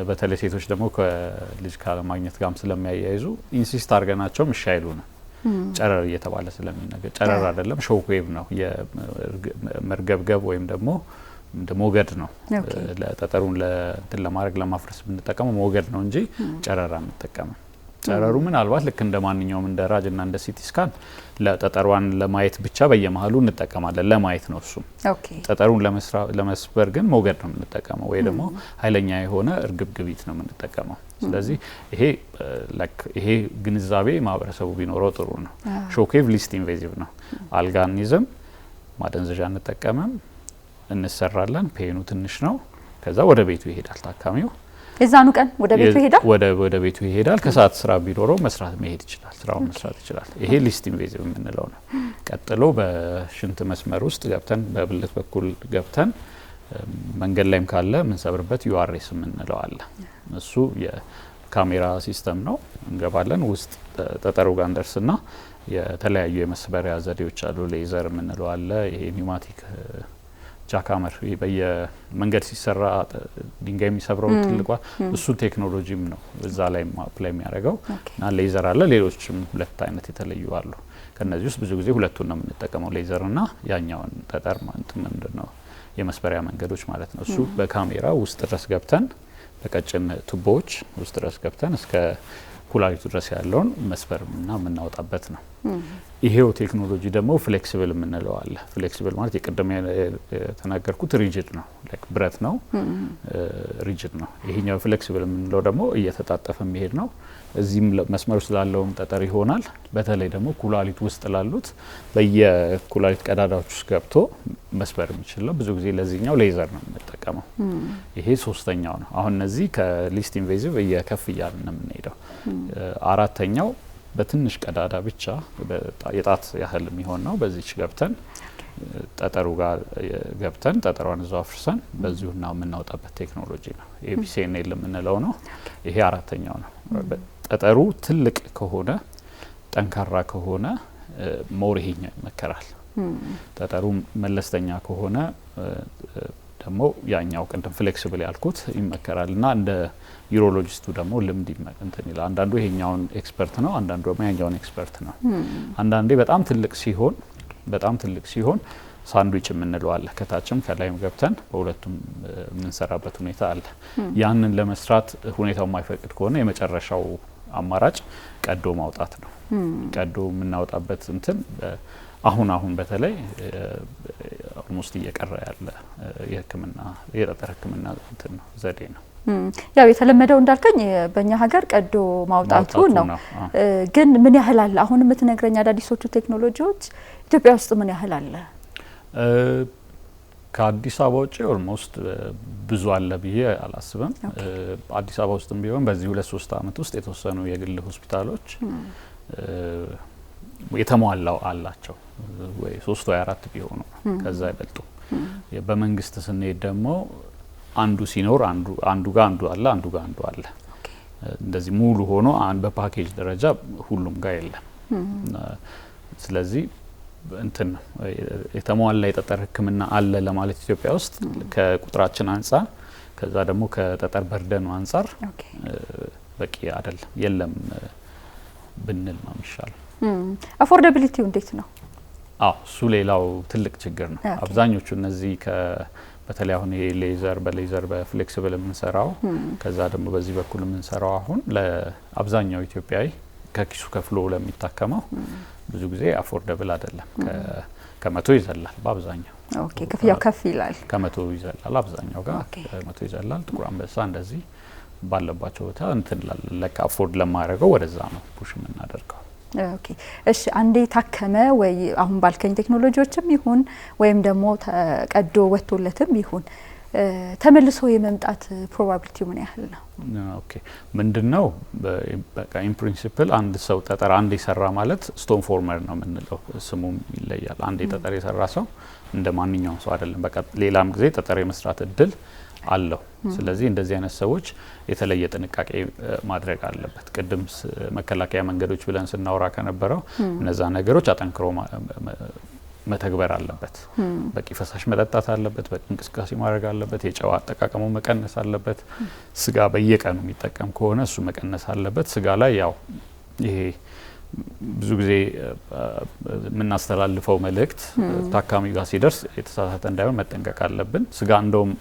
በተለይ ሴቶች ደግሞ ከልጅ ካለማግኘት ጋርም ስለሚያያይዙ ኢንሲስት አድርገናቸው እሺ አይሉንም። ጨረር እየተባለ ስለሚነገር ጨረር አይደለም፣ ሾክ ዌቭ ነው። የመርገብገብ ወይም ደግሞ ሞገድ ነው። ለጠጠሩን ለማድረግ ለማፍረስ ብንጠቀመው ሞገድ ነው እንጂ ጨረር አንጠቀምም። ጨረሩ ምናልባት ልክ እንደ ማንኛውም እንደ ራጅ እና እንደ ሲቲ ስካን ለጠጠሯን ለማየት ብቻ በየመሃሉ እንጠቀማለን። ለማየት ነው እሱ። ጠጠሩን ለመስበር ግን ሞገድ ነው የምንጠቀመው ወይ ደግሞ ኃይለኛ የሆነ እርግብግቢት ነው የምንጠቀመው። ስለዚህ ይሄ ግንዛቤ ማህበረሰቡ ቢኖረው ጥሩ ነው። ሾክዌቭ ሊስት ኢንቬዚቭ ነው። አልጋኒዝም ማደንዘዣ እንጠቀምም፣ እንሰራለን። ፔኑ ትንሽ ነው። ከዛ ወደ ቤቱ ይሄዳል ታካሚው። የዛኑ ቀን ወደ ቤቱ ይሄዳል። ወደ ቤቱ ይሄዳል። ከሰዓት ስራ ቢኖረው መሄድ ይችላል። ስራውን መስራት ይችላል። ይሄ ሊስት ኢንቬዚቭ የምንለው ነው። ቀጥሎ በሽንት መስመር ውስጥ ገብተን በብልት በኩል ገብተን መንገድ ላይም ካለ የምንሰብርበት ዩአርኤስ የምንለው አለ። እሱ የካሜራ ሲስተም ነው። እንገባለን ውስጥ ጠጠሩ ጋር እንደርስና የተለያዩ የመስበሪያ ዘዴዎች አሉ። ሌዘር የምንለው አለ። ይሄ ኒውማቲክ ጃካመር በየመንገድ ሲሰራ ድንጋይ የሚሰብረው ትልቋ እሱ ቴክኖሎጂም ነው እዛ ላይ አፕላይ የሚያደርገው እና ሌዘር አለ። ሌሎችም ሁለት አይነት የተለዩ አሉ። ከነዚህ ውስጥ ብዙ ጊዜ ሁለቱን ነው የምንጠቀመው፣ ሌዘር እና ያኛውን ጠጠር ምንድነው የመስበሪያ መንገዶች ማለት ነው። እሱ በካሜራ ውስጥ ድረስ ገብተን በቀጭን ቱቦዎች ውስጥ ድረስ ገብተን እስከ ኩላሊቱ ድረስ ያለውን መስበርና የምናወጣበት ነው። ይሄው ቴክኖሎጂ ደግሞ ፍሌክሲብል የምንለው አለ። ፍሌክሲብል ማለት የቀደም የተናገርኩት ሪጅድ ነው፣ ላይክ ብረት ነው፣ ሪጅድ ነው። ይሄኛው ፍሌክሲብል የምንለው ደግሞ እየተጣጠፈ የሚሄድ ነው። እዚህም መስመር ውስጥ ላለውም ጠጠር ይሆናል። በተለይ ደግሞ ኩላሊት ውስጥ ላሉት በየኩላሊት ቀዳዳዎች ውስጥ ገብቶ መስበር የሚችል ነው። ብዙ ጊዜ ለዚህኛው ሌዘር ነው የምንጠቀመው። ይሄ ሶስተኛው ነው። አሁን እነዚህ ከሊስት ኢንቬዚቭ እየከፍ እያልን ነው የምንሄደው። አራተኛው በትንሽ ቀዳዳ ብቻ የጣት ያህል የሚሆን ነው። በዚች ገብተን ጠጠሩ ጋር ገብተን ጠጠሯን እዛው አፍርሰን በዚሁና የምናወጣበት ቴክኖሎጂ ነው። ኤቢሲኤንኤል የምንለው ነው። ይሄ አራተኛው ነው። ጠጠሩ ትልቅ ከሆነ ጠንካራ ከሆነ ሞር ይሄኛው ይመከራል። ጠጠሩ መለስተኛ ከሆነ ደግሞ ያኛው ቅድም ፍሌክሲብል ያልኩት ይመከራል እና እንደ ዩሮሎጂስቱ ደግሞ ልምድ እንትን ይላል። አንዳንዱ ይሄኛውን ኤክስፐርት ነው፣ አንዳንዱ ደግሞ ያኛውን ኤክስፐርት ነው። አንዳንዴ በጣም ትልቅ ሲሆን ሳንድዊች የምንለው አለ። ከታችም ከላይም ገብተን በሁለቱም የምንሰራበት ሁኔታ አለ። ያንን ለመስራት ሁኔታው የማይፈቅድ ከሆነ የመጨረሻው አማራጭ ቀዶ ማውጣት ነው። ቀዶ የምናወጣበት እንትን አሁን በተለይ ኦልሞስት እየቀረ ያለ የጠጠር ሕክምና እንትን ነው ዘዴ ነው። ያው የተለመደው እንዳልከኝ በእኛ ሀገር ቀዶ ማውጣቱ ነው። ግን ምን ያህል አለ? አሁን የምትነግረኝ አዳዲሶቹ ቴክኖሎጂዎች ኢትዮጵያ ውስጥ ምን ያህል አለ? ከአዲስ አበባ ውጭ ኦልሞስት ብዙ አለ ብዬ አላስብም። አዲስ አበባ ውስጥም ቢሆን በዚህ 2-3 አመት ውስጥ የተወሰኑ የግል ሆስፒታሎች የተሟላው አላቸው ወይ 3 ወይ 4 ቢሆኑ ከዛ ይበልጡ። በመንግስት ስንሄድ ደግሞ አንዱ ሲኖር አንዱ ጋር አንዱ አለ። እንደዚህ ሙሉ ሆኖ በፓኬጅ ደረጃ ሁሉም ጋር የለም። ስለዚህ እንትን የተሟላ የጠጠር ሕክምና አለ ለማለት ኢትዮጵያ ውስጥ ከቁጥራችን አንጻር ከዛ ደግሞ ከጠጠር በርደኑ አንጻር በቂ አይደለም፣ የለም ብንል ነው የሚሻለው። አፎርዳቢሊቲው እንዴት ነው? እሱ ሌላው ትልቅ ችግር ነው። አብዛኞቹ እነዚህ በተለይ አሁን ይሄ በሌዘር በፍሌክሲብል የምንሰራው ከዛ ደግሞ በዚህ በኩል የምንሰራው አሁን ለአብዛኛው ኢትዮጵያዊ ከኪሱ ከፍሎ ለሚታከመው ብዙ ጊዜ አፎርደብል አይደለም። ከመቶ ይዘላል በአብዛኛው። ኦኬ፣ ክፍያው ከፍ ይላል። ከመቶ ይዘላል አብዛኛው ጋር ከመቶ ይዘላል። ጥቁር አንበሳ እንደዚህ ባለባቸው ቦታ እንትን ለካ አፎርድ ለማያደርገው ወደዛ ነው ፑሽ የምናደርገው። ኦኬ፣ እሺ። አንዴ ታከመ ወይ አሁን ባልከኝ ቴክኖሎጂዎችም ይሁን ወይም ደግሞ ተቀዶ ወጥቶለትም ይሁን ተመልሶ የመምጣት ፕሮባቢሊቲው ምን ያህል ነው? ኦኬ፣ ምንድነው በቃ ኢን ፕሪንሲፕል አንድ ሰው ጠጠር አንድ የሰራ ማለት ስቶን ፎርመር ነው የምንለው። ስሙም ይለያል። አንድ ጠጠር የሰራ ሰው እንደ ማንኛውም ሰው አይደለም። በቃ ሌላም ጊዜ ጠጠር የመስራት እድል አለው። ስለዚህ እንደዚህ አይነት ሰዎች የተለየ ጥንቃቄ ማድረግ አለበት። ቅድም መከላከያ መንገዶች ብለን ስናወራ ከነበረው እነዛ ነገሮች አጠንክሮ መተግበር አለበት። በቂ ፈሳሽ መጠጣት አለበት። በቂ እንቅስቃሴ ማድረግ አለበት። የጨው አጠቃቀሙ መቀነስ አለበት። ስጋ በየቀኑ የሚጠቀም ከሆነ እሱ መቀነስ አለበት። ስጋ ላይ ያው ይሄ ብዙ ጊዜ የምናስተላልፈው መልእክት ታካሚ ጋር ሲደርስ የተሳሳተ እንዳይሆን መጠንቀቅ አለብን። ስጋ እንደውም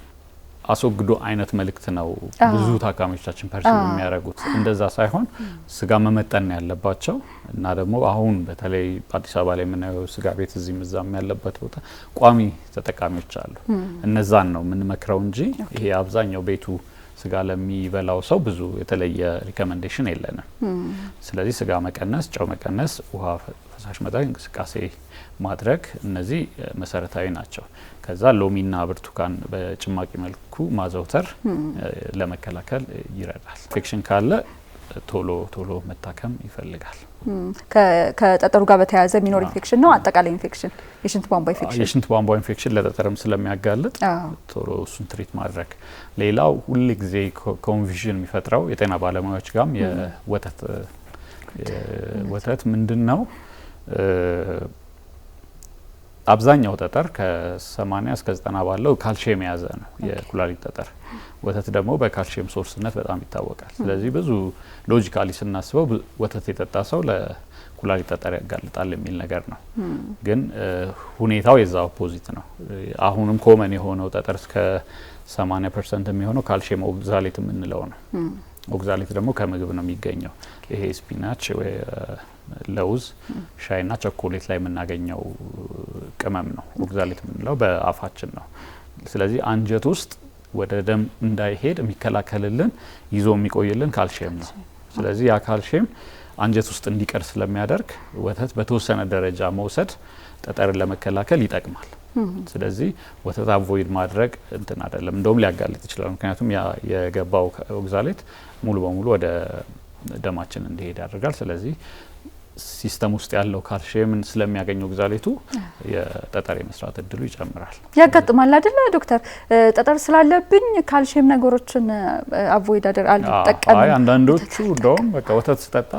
አስወግዶ አይነት መልእክት ነው ብዙ ታካሚዎቻችን ፐርሲቭ የሚያደርጉት። እንደዛ ሳይሆን ስጋ መመጠን ያለባቸው እና ደግሞ አሁን በተለይ አዲስ አበባ ላይ የምናየው ስጋ ቤት እዚህም እዛም ያለበት ቦታ ቋሚ ተጠቃሚዎች አሉ። እነዛን ነው የምንመክረው እንጂ ይሄ አብዛኛው ቤቱ ስጋ ለሚበላው ሰው ብዙ የተለየ ሪኮመንዴሽን የለንም። ስለዚህ ስጋ መቀነስ፣ ጨው መቀነስ፣ ውሃ ፈሳሽ መጠን፣ እንቅስቃሴ ማድረግ እነዚህ መሰረታዊ ናቸው። ከዛ ሎሚና ብርቱካን በጭማቂ መልኩ ማዘውተር ለመከላከል ይረዳል። ኢንፌክሽን ካለ ቶሎ መታከም ይፈልጋል። ከጠጠሩ ጋር በተያያዘ የሚኖር ኢንፌክሽን ነው አጠቃላይ ኢንፌክሽን የሽንት ቧንቧ ኢንፌክሽን? የሽንት ቧንቧ ኢንፌክሽን ለጠጠርም ስለሚያጋልጥ ቶሎ እሱን ትሪት ማድረግ። ሌላው ሁል ጊዜ ኮንፊዥን የሚፈጥረው የጤና ባለሙያዎች ጋርም ወተት ምንድነው አብዛኛው ጠጠር ከ80 እስከ 90 ባለው ካልሲየም የያዘ ነው የኩላሊት ጠጠር። ወተት ደግሞ በካልሲየም ሶርስነት በጣም ይታወቃል። ስለዚህ ብዙ ሎጂካሊ ስናስበው ወተት የጠጣ ሰው ለኩላሊት ጠጠር ያጋልጣል የሚል ነገር ነው። ግን ሁኔታው የዛ ኦፖዚት ነው። አሁንም ኮመን የሆነው ጠጠር እስከ 80% የሚሆነው ካልሲየም ኦክዛሌት የምንለው ነው። ኦክዛሌት ደግሞ ከምግብ ነው የሚገኘው። ይሄ ስፒናች ወይ ለውዝ፣ ሻይና ቸኮሌት ላይ የምናገኘው ቅመም ነው ኦክዛሌት የምንለው በአፋችን ነው። ስለዚህ አንጀት ውስጥ ወደ ደም እንዳይሄድ የሚከላከልልን ይዞ የሚቆይልን ካልሲየም ነው። ስለዚህ ያ ካልሲየም አንጀት ውስጥ እንዲቀር ስለሚያደርግ ወተት በተወሰነ ደረጃ መውሰድ ጠጠርን ለመከላከል ይጠቅማል። ስለዚህ ወተት አቮይድ ማድረግ እንትን አይደለም፣ እንደውም ሊያጋልጥ ይችላል። ምክንያቱም የገባው ኦክዛሌት ሙሉ በሙሉ ወደ ደማችን እንዲሄድ ያደርጋል። ስለዚህ ሲስተም ውስጥ ያለው ካልሲየምን ስለሚያገኘው ኦክዛሌቱ የጠጠር የመስራት እድሉ ይጨምራል። ያጋጥማል አይደል ዶክተር? ጠጠር ስላለብኝ ካልሲየም ነገሮችን አቮይድ አልጠቀምም። አይ አንዳንዶቹ እንደውም በቃ ወተት ስጠጣ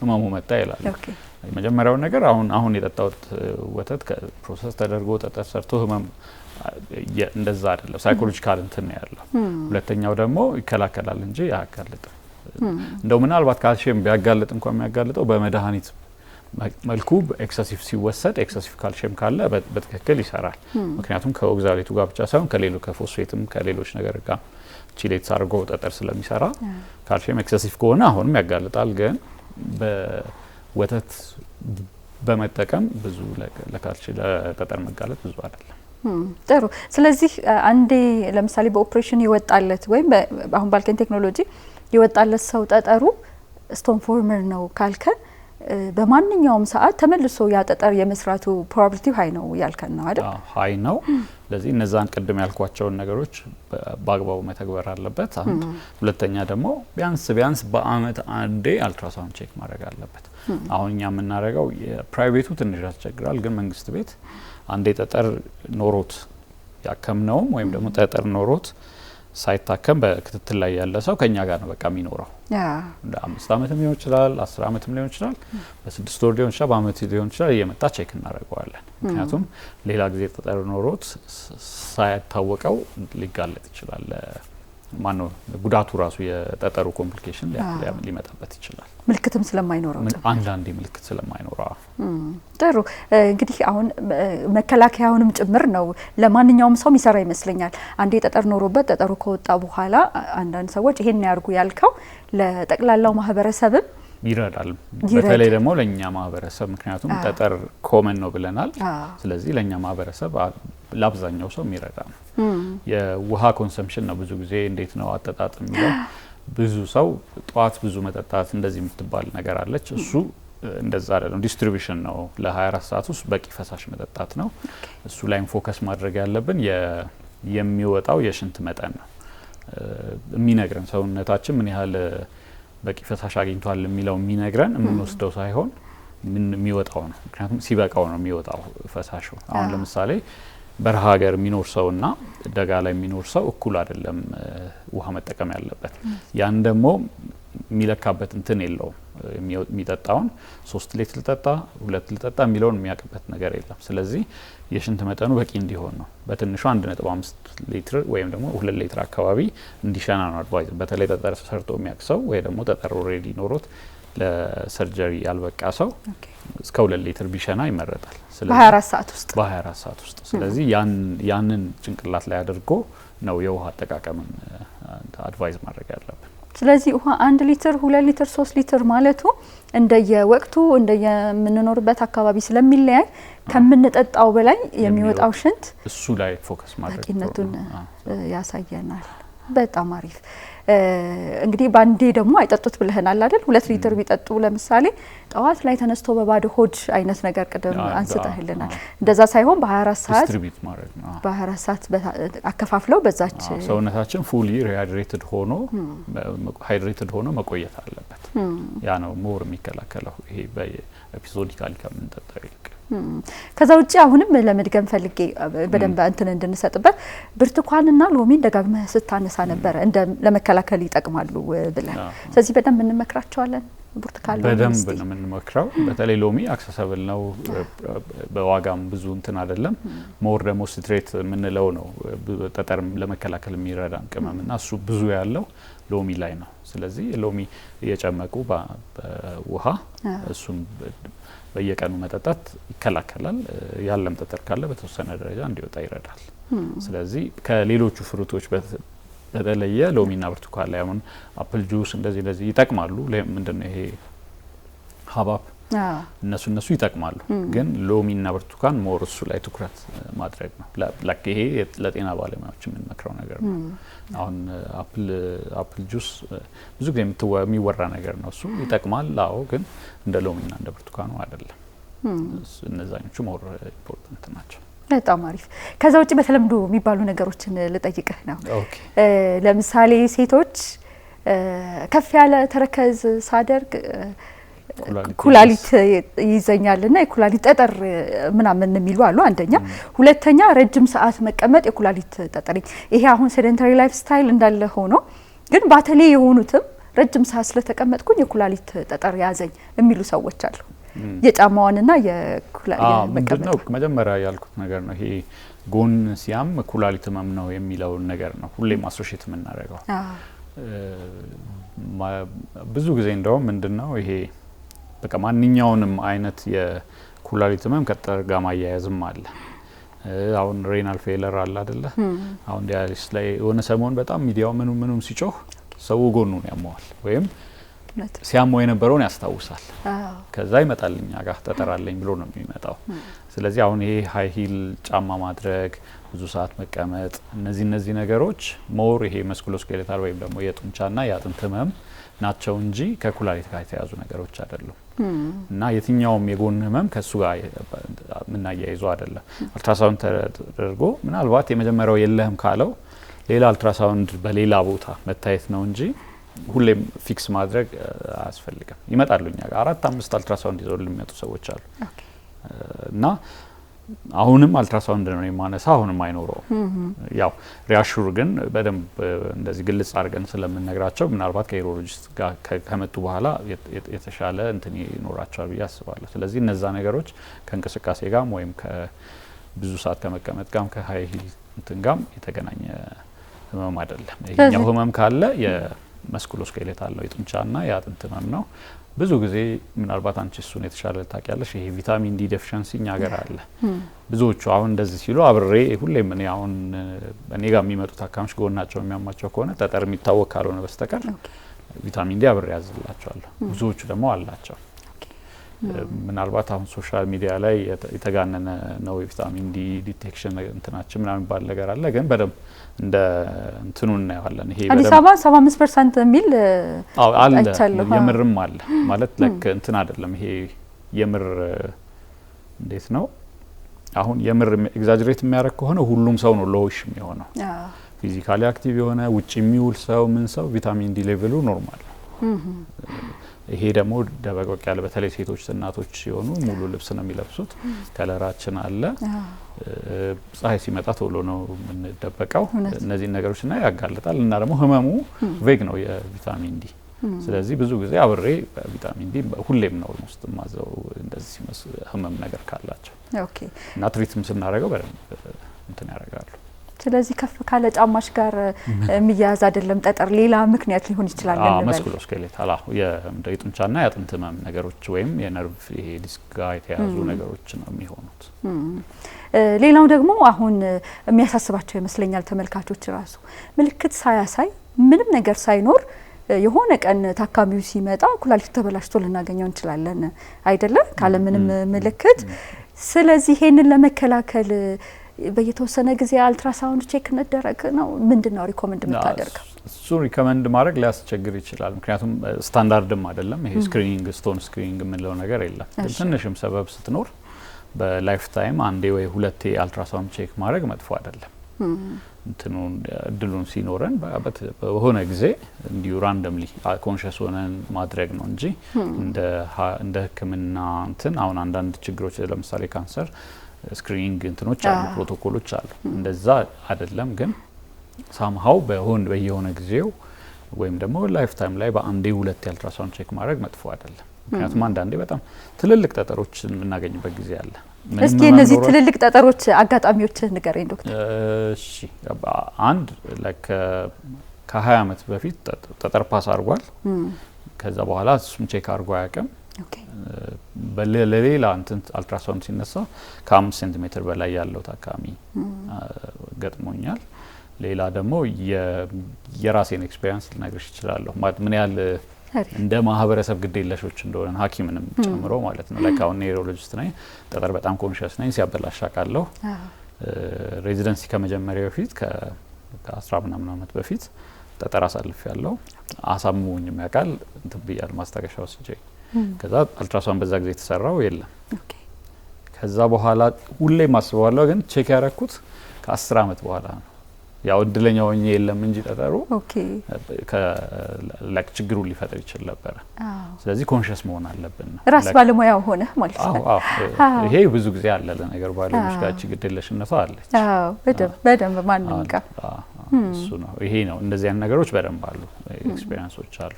ህመሙ መጣ ይላል። የመጀመሪያው ነገር አሁን የጠጣሁት ወተት ፕሮሰስ ተደርጎ ጠጠር ሰርቶ ህመም እንደዛ አይደለም፣ ሳይኮሎጂካል እንትን ነው ያለው። ሁለተኛው ደግሞ ይከላከላል እንጂ አያጋልጥም። እንደው ምናልባት ካልሲየም ቢያጋልጥ እንኳን የሚያጋልጠው በመድኃኒት መልኩ ኤክሰሲቭ ሲወሰድ ኤክሰሲቭ ካልሲየም ካለ በትክክል ይሰራል። ምክንያቱም ከኦክዛሌቱ ጋር ብቻ ሳይሆን ከሌሎች ከፎስፌትም ከሌሎች ነገር ጋር ቺሌት አድርጎ ጠጠር ስለሚሰራ ካልሲየም ኤክሰሲቭ ከሆነ አሁንም ያጋልጣል። ግን በወተት በመጠቀም ብዙ ለጠጠር መጋለጥ ብዙ አይደለም። ጥሩ። ስለዚህ አንዴ ለምሳሌ በኦፕሬሽን ይወጣለት ወይም አሁን ባልከን ቴክኖሎጂ ይወጣለት ሰው ጠጠሩ ስቶን ፎርመር ነው ካልከ በማንኛውም ሰዓት ተመልሶ ያ ጠጠር የመስራቱ ፕሮባቢሊቲው ሃይ ነው ያልከን ነው አይደል? ሃይ ነው። ስለዚህ እነዛን ቅድም ያልኳቸውን ነገሮች በአግባቡ መተግበር አለበት። አንድ ሁለተኛ ደግሞ ቢያንስ በአመት አንዴ አልትራሳውንድ ቼክ ማድረግ አለበት። አሁን እኛ የምናደርገው የፕራይቬቱ ትንሽ ያስቸግራል፣ ግን መንግስት ቤት አንዴ ጠጠር ኖሮት ያከምነውም ወይም ደግሞ ጠጠር ኖሮት ሳይታከም በክትትል ላይ ያለ ሰው ከኛ ጋር ነው በቃ የሚኖረው። እንደ 5 አመትም ሊሆን ይችላል፣ 10 አመትም ሊሆን ይችላል፣ በ6 ወር ሊሆን ይችላል፣ በአመት ሊሆን ይችላል። እየመጣ ቼክ እናደርገዋለን። ምክንያቱም ሌላ ጊዜ ጠጠር ኖሮት ሳይታወቀው ሊጋለጥ ይችላል። ማነው ጉዳቱ ራሱ የጠጠሩ ኮምፕሊኬሽን ሊመጣበት ይችላል። ምልክትም ስለማይኖረው አንዳንዴ ምልክት ስለማይኖረው። ጥሩ። እንግዲህ አሁን መከላከያውንም ጭምር ነው ለማንኛውም ሰው የሚሰራ ይመስለኛል። አንዴ ጠጠር ኖሮበት ጠጠሩ ከወጣ በኋላ አንዳንድ ሰዎች ይሄን ያርጉ ያልከው ለጠቅላላው ማህበረሰብም ይረዳል። በተለይ ደግሞ ለኛ ማህበረሰብ ምክንያቱም ጠጠር ኮመን ነው ብለናል። ስለዚህ ለኛ ማህበረሰብ ለአብዛኛው ሰው የሚረዳ ነው። የውሃ ኮንሰምፕሽን ነው ብዙ ጊዜ እንዴት ነው አጠጣጥ የሚለው ብዙ ሰው ጧት ብዙ መጠጣት እንደዚህ የምትባል ነገር አለች። እሱ እንደዛ አይደለም። ዲስትሪቢዩሽን ነው። ለ24 ሰዓት ውስጥ በቂ ፈሳሽ መጠጣት ነው። እሱ ላይም ፎከስ ማድረግ ያለብን የሚወጣው የሽንት መጠን ነው የሚነግረን ሰውነታችን ምን ያህል በቂ ፈሳሽ አግኝቷል የሚለው የሚነግረን የምንወስደው ሳይሆን ምን የሚወጣው ነው። ምክንያቱም ሲበቃው ነው የሚወጣው ፈሳሹ። አሁን ለምሳሌ በረሃ ሀገር የሚኖር ሰውና ደጋ ላይ የሚኖር ሰው እኩል አይደለም ውሃ መጠቀም ያለበት። ያን ደግሞ የሚለካበት እንትን የለውም። የሚጠጣውን 3 ሊትር ልጠጣ 2 ልጠጣ የሚለውን የሚያውቅበት ነገር የለም። ስለዚህ የሽንት መጠኑ በቂ እንዲሆን ነው በትንሹ 1.5 ሊትር ወይም ደግሞ 2 ሊትር አካባቢ እንዲሸና ነው አድቫይዝ። በተለይ ጠጠር ሰርቶ የሚያውቅ ሰው ወይ ደግሞ ጠጠር ኦልሬዲ ኖሮት ለሰርጀሪ ያልበቃ ሰው እስከ 2 ሊትር ቢሸና ይመረጣል። በ24 ሰዓት ውስጥ ስለዚህ ያንን ጭንቅላት ላይ አድርጎ ነው የውሃ አጠቃቀምን አድቫይዝ ማድረግ ያለብን። ስለዚህ ውሃ 1 ሊትር 2 ሊትር 3 ሊትር ማለቱ እንደየወቅቱ እንደየምንኖርበት አካባቢ ስለሚለያይ ከምንጠጣው በላይ የሚወጣው ሽንት እሱ ላይ ፎከስ ማድረግ በቂነቱን ያሳየናል። በጣም አሪፍ። እንግዲህ ባንዴ ደግሞ አይጠጡት ብለህናል አይደል? 2 ሊትር ቢጠጡ ለምሳሌ ጠዋት ላይ ተነስቶ በባዶ ሆድ አይነት ነገር ቅድም አንስተህልናል። እንደዛ ሳይሆን በ24 ሰዓት ዲስትሪቢዩት ማድረግ ነው። በ24 ሰዓት አከፋፍለው በዛች ሰውነታችን ፉሊ ሃይድሬትድ ሆኖ መቆየት አለበት። ያ ነው ሞር የሚከላከለው ይሄ በኤፒሶዲካሊ ከምንጠጣው ይልቅ። ከዛ ውጪ አሁንም ለመድገም ፈልጌ በደንብ እንትን እንድንሰጥበት ብርቱካንና ሎሚ ደጋግመህ ስታነሳ ነበር እንደ ለመከላከል ይጠቅማሉ ብለን። ስለዚህ በደንብ እንመክራቸዋለን። ብርቱካን በደንብ ነው የምንመክረው። በተለይ ሎሚ አክሰሰብል ነው፣ በዋጋም ብዙ እንትን አይደለም። ሞር ደግሞ ሲትሬት የምንለው ነው ጠጠር ለመከላከል የሚረዳን ቅመምና እሱ ብዙ ያለው ሎሚ ላይ ነው። ስለዚህ ሎሚ እየጨመቁ በውሃ እሱን በየቀኑ መጠጣት ይከላከላል። ያለም ጠጠር ካለ በተወሰነ ደረጃ እንዲወጣ ይረዳል። ስለዚህ ከሌሎቹ ፍሩቶች በተለየ ሎሚና ብርቱካን ላይ አሁን አፕል ጁስ እንደዚህ ይጠቅማሉ። ምንድነው ይሄ ሀባብ እነሱ ይጠቅማሉ። ግን ሎሚና ብርቱካን ሞር እሱ ላይ ትኩረት ማድረግ ነው። ይሄ ለጤና ባለሙያዎች የምንመክረው ነገር ነው። አሁን አፕል ጁስ ብዙ ጊዜ የሚወራ ነገር ነው። እሱ ይጠቅማል፣ አዎ፣ ግን እንደ ሎሚና እንደ ብርቱካኑ አይደለም። እነዛኞቹ ሞር ኢምፖርታንት ናቸው። በጣም አሪፍ። ከዛ ውጪ በተለምዶ የሚባሉ ነገሮችን ልጠይቅህ ነው። ለምሳሌ ሴቶች ከፍ ያለ ተረከዝ ሳደርግ ኩላሊት ይዘኛልና የኩላሊት ጠጠር ምናምን የሚሉ አሉ። አንደኛ፣ ሁለተኛ ረጅም ሰዓት መቀመጥ የኩላሊት ጠጠር። ይሄ አሁን ሴደንታሪ ላይፍ ስታይል እንዳለ ሆኖ ግን ባተሌ የሆኑትም ረጅም ሰዓት ስለተቀመጥኩኝ የኩላሊት ጠጠር ያዘኝ የሚሉ ሰዎች አሉ። የጫማዋንና የኩላሊት ምንድነው መጀመሪያ ያልኩት ነገር ነው። ይሄ ጎን ሲያም ኩላሊት ህመም ነው የሚለው ነገር ነው ሁሌም አሶሺየት የምናደርገው። ብዙ ጊዜ እንደውም ምንድነው ይሄ በቃ ማንኛውንም አይነት የኩላሊት ህመም ከጠጠር ጋር ማያያዝም አለ። አሁን ሬናል ፌለር አለ አይደለ? አሁን ዲያሊሲስ ላይ የሆነ ሰሞን በጣም ሚዲያው ምኑም ሲጮህ ሰው ጎኑን ያመዋል ወይም ሲያመው የነበረውን ያስታውሳል። ከዛ ይመጣልኛ ጋር ጠጠራለኝ ብሎ ነው የሚመጣው። ስለዚህ አሁን ይሄ ሃይ ሂል ጫማ ማድረግ፣ ብዙ ሰዓት መቀመጥ፣ እነዚህ ነገሮች ሞር ይሄ መስኩሎስኬሌታል ወይም ደግሞ የጡንቻና የአጥንት ህመም ናቸው እንጂ ከኩላሊት ጋር የተያዙ ነገሮች አይደሉም። እና የትኛውም የጎን ህመም ከሱ ጋር የምናያይዘው አይደለም። አልትራሳውንድ ተደርጎ ምናልባት የመጀመሪያው የለህም ካለው ሌላ አልትራሳውንድ በሌላ ቦታ መታየት ነው እንጂ ሁሌም ፊክስ ማድረግ አያስፈልግም። ይመጣሉኛ ጋር 4-5 አልትራሳውንድ ይዘው የሚመጡ ሰዎች አሉ። እና አሁንም አልትራሳውንድ ነው የማነሳ፣ አሁንም አይኖረው። ያው ሪአሹር ግን በደንብ እንደዚህ ግልጽ አድርገን ስለምንነግራቸው ምናልባት ከዩሮሎጂስት ጋር ከመጡ በኋላ የተሻለ እንትን ይኖራቸዋል ብዬ አስባለሁ። ስለዚህ እነዛ ነገሮች ከእንቅስቃሴ ጋርም ወይም ከብዙ ሰዓት ከመቀመጥ ጋርም ከሀይ እንትን ጋርም የተገናኘ ህመም አይደለም። ይሄኛው ህመም ካለ የመስኩሎስኬሌታል ነው፣ የጡንቻና የአጥንት ህመም ነው። ብዙ ጊዜ ምናልባት አንቺ እሱን የተሻለ ታውቂያለሽ፣ ይሄ ቪታሚን ዲ ዴፊሸንሲ እኛ ሀገር አለ። ብዙዎቹ አሁን እንደዚህ ሲሉ አብሬ ሁሌም እኔ አሁን እኔ ጋር የሚመጡ ታካሚዎች ጎናቸው የሚያማቸው ከሆነ ጠጠር የሚታወቅ ካልሆነ በስተቀር ቪታሚን ዲ አብሬ ያዝላቸዋለሁ። ብዙዎቹ ደግሞ አላቸው። ምናልባት አሁን ሶሻል ሚዲያ ላይ የተጋነነ ነው የቪታሚን ዲ ዲቴክሽን እንትናችን ምናምን ባል ነገር አለ። ግን በደንብ እንደ እንትኑ እናየዋለን። ይሄ አዲስ አበባ 75% የሚል አለ፣ የምርም አለ ማለት ለክ እንትን አይደለም። ይሄ የምር እንዴት ነው አሁን የምር ኤግዛጀሬት የሚያደርግ ከሆነ ሁሉም ሰው ነው ሎሽ የሚሆነው። ፊዚካሊ አክቲቭ የሆነ ውጭ የሚውል ሰው ምን ሰው ቪታሚን ዲ ሌቭሉ ኖርማል ነው። ይሄ ደግሞ ደበቆቅ ያለ በተለይ ሴቶች እናቶች ሲሆኑ ሙሉ ልብስ ነው የሚለብሱት። ከለራችን አለ። ፀሐይ ሲመጣ ቶሎ ነው የምንደበቀው። እነዚህ ነገሮች እና ያጋልጣል። እና ደግሞ ህመሙ ቬግ ነው የቪታሚን ዲ። ስለዚህ ብዙ ጊዜ አብሬ ቪታሚን ዲ ሁሌም ነው ውስጥ ማዘው እንደዚህ ህመም ነገር ካላቸው እና ትሪትም ስናደርገው በደንብ እንትን ያደርጋሉ። ስለዚህ ከፍ ካለ ጫማሽ ጋር የሚያያዝ አይደለም ጠጠር፣ ሌላ ምክንያት ሊሆን ይችላል እንበል። መስኩሎስኬሌታል የጡንቻና የአጥንት ህመም ነገሮች ወይም የነርቭ ይሄ ዲስክ ጋር የተያዙ ነገሮች ነው የሚሆኑት። ሌላው ደግሞ አሁን የሚያሳስባቸው ይመስለኛል ተመልካቾች ራሱ ምልክት ሳያሳይ ምንም ነገር ሳይኖር የሆነ ቀን ታካሚው ሲመጣ ኩላሊት ተበላሽቶ ልናገኘው እንችላለን አይደለ? ካለ ምንም ምልክት። ስለዚህ ይሄንን ለመከላከል በየተወሰነ ጊዜ አልትራሳውንድ ቼክ እንደረግ ነው? ምንድነው ሪኮመንድ የምታደርገው? እሱ ሪኮመንድ ማድረግ ሊያስቸግር ይችላል። ምክንያቱም ስታንዳርድም አይደለም ይሄ ስክሪኒንግ ስቶን ስክሪኒንግ የምንለው ነገር የለም። ትንሽም ሰበብ ስትኖር በላይፍ ታይም አንዴ ወይ ሁለቴ አልትራሳውንድ ቼክ ማድረግ መጥፎ አይደለም። እንትኑን እድሉን ሲኖረን በሆነ ጊዜ እንዲሁ ራንደምሊ ኮንሽስ ሆነን ማድረግ ነው እንጂ እንደ ሕክምና እንትን አሁን አንዳንድ ችግሮች ለምሳሌ ካንሰር ስክሪኒንግ እንትኖች አሉ፣ ፕሮቶኮሎች አሉ። እንደዛ አይደለም ግን ሳምሃው በየሆነ ጊዜው ወይም ደግሞ ላይፍ ታይም ላይ በአንዴ ሁለቴ አልትራሳውንድ ቼክ ማድረግ መጥፎ አይደለም። ምክንያቱም አንዳንዴ በጣም ትልልቅ ጠጠሮች የምናገኝበት ጊዜ አለ። እስኪ እነዚህ ትልልቅ ጠጠሮች አጋጣሚዎች ንገረኝ ዶክተር። እሺ አንድ ከ20 ዓመት በፊት ጠጠር ፓስ አድርጓል። ከዛ በኋላ እሱም ቼክ አድርጎ አያውቅም። ለሌላ እንትን አልትራሳውንድ ሲነሳ ከ5 ሴንቲሜትር በላይ ያለው ታካሚ ገጥሞኛል። ሌላ ደግሞ የራሴን ኤክስፔሪንስ ልነግርሽ እችላለሁ ምን ያህል እንደ ማህበረሰብ ግዴለሾች እንደሆነ ሐኪምንም ጨምሮ ማለት ነው። አሁን ኔውሮሎጂስት ነኝ፣ ጠጠር በጣም ኮንሺየስ ነኝ፣ ሲያበላሽ አውቃለሁ። ሬዚደንሲ ከመጀመሪያ በፊት ከ10 ምናምን ዓመት በፊት ጠጠር አሳልፍ ያለው አሳምሞኝም ያውቃል። እንትን ብያለሁ ማስታገሻ ወስጄ። ከዛ አልትራሳውንድ በዛ ጊዜ የተሰራው የለም። ከዛ በኋላ ሁሌም አስበዋለሁ፣ ግን ቼክ ያረኩት ከ10 ዓመት በኋላ ነው። ያው እድለኛ ሆኜ የለም እንጂ ጠጠሩ ችግሩን ሊፈጥር ይችል ነበር። ስለዚህ ኮንሽስ መሆን አለብን። ራስ ባለሙያው ሆነ ማለት ነው። ይሄ ብዙ ጊዜ አለ ለነገር ባለሙያዎች ጋር ግዴለሽነቷ አለች። በደንብ ማንም ጋር እሱ ነው። ይሄ ነው እንደዚህ አይነት ነገሮች በደንብ አሉ፣ ኤክስፒሪየንሶች አሉ።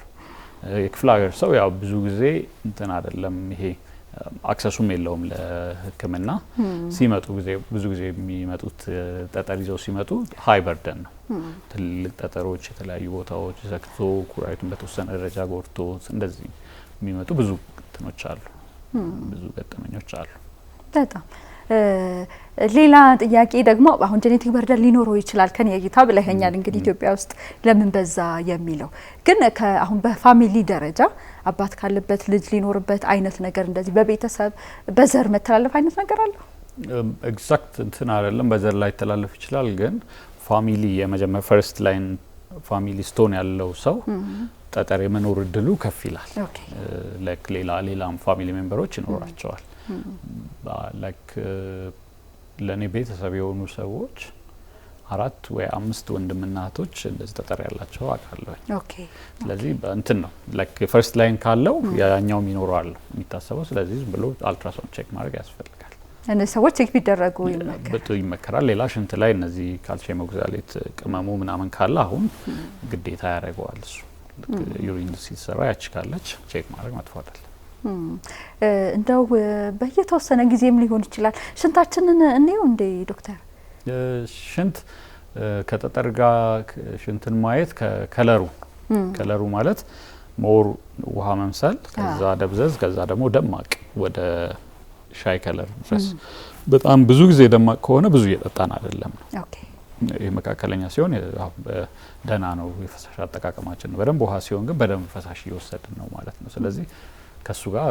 የክፍለ ሀገር ሰው ያው ብዙ ጊዜ እንትን አይደለም ይሄ አክሰሱም የለውም ለሕክምና ሲመጡ ብዙ ጊዜ የሚመጡት ጠጠር ይዘው ሲመጡ ሃይ በርደን ነው። ትልቅ ጠጠሮች የተለያዩ ቦታዎች ዘክቶ ኩላሊቱን በተወሰነ ደረጃ ጎድቶት እንደዚህ የሚመጡ ብዙ እንትኖች አሉ፣ ብዙ ገጠመኞች አሉ። በጣም ሌላ ጥያቄ ደግሞ አሁን ጄኔቲክ በርደን ሊኖረው ይችላል ከኔ እይታ ብለኸኛል። እንግዲህ ኢትዮጵያ ውስጥ ለምን በዛ የሚለው ግን አሁን በፋሚሊ ደረጃ አባት ካለበት ልጅ ሊኖርበት አይነት ነገር እንደዚህ በቤተሰብ በዘር መተላለፍ አይነት ነገር አለ? ኤግዛክት እንትን አይደለም፣ በዘር ላይ ተላለፍ ይችላል። ግን ፋሚሊ የመጀመሪያ ፈርስት ላይን ፋሚሊ ስቶን ያለው ሰው ጠጠር የመኖር እድሉ ከፍ ይላል። ሌላም ፋሚሊ ሜምበሮች ይኖራቸዋል። ለኔ ቤተሰብ የሆኑ ሰዎች 4 ወይ 5 ወንድምና እህቶች እንደዚህ ጠጠር ያላቸው አውቃለሁ። ስለዚህ እንትን ነው ፈርስት ላይን ካለው ያኛውም ይኖራል የሚታሰበው። ስለዚህ ዝም ብሎ አልትራሳውንድ ቼክ ማድረግ ያስፈልጋል። እነዚህ ሰዎች ቼክ ቢደረጉ ይመከራል። ሌላ ሽንት ላይ እነዚህ ካልሲየም ኦክዛሌት ቅመሙ ምናምን ካለ አሁን ግዴታ ያደርገዋል እሱ። ዩሪን ሲሰራ ያቺ ካለች ቼክ ማድረግ መጥፎ አይደለም። እንደው በየተወሰነ ጊዜም ሊሆን ይችላል ሽንታችንን እንየው እንዴ ዶክተር? ሽንት ከጠጠር ጋር ሽንትን ማየት ከለሩ ማለት ሞር ውሃ መምሰል፣ ከዛ ደብዘዝ፣ ከዛ ደግሞ ደማቅ ወደ ሻይ ከለር ድረስ። በጣም ብዙ ጊዜ ደማቅ ከሆነ ብዙ እየጠጣን አይደለም ነው። ይህ መካከለኛ ሲሆን ደህና ነው የፈሳሽ አጠቃቀማችን ነው። በደንብ ውሃ ሲሆን ግን በደንብ ፈሳሽ እየወሰድን ነው ማለት ነው። ስለዚህ ከሱ ጋር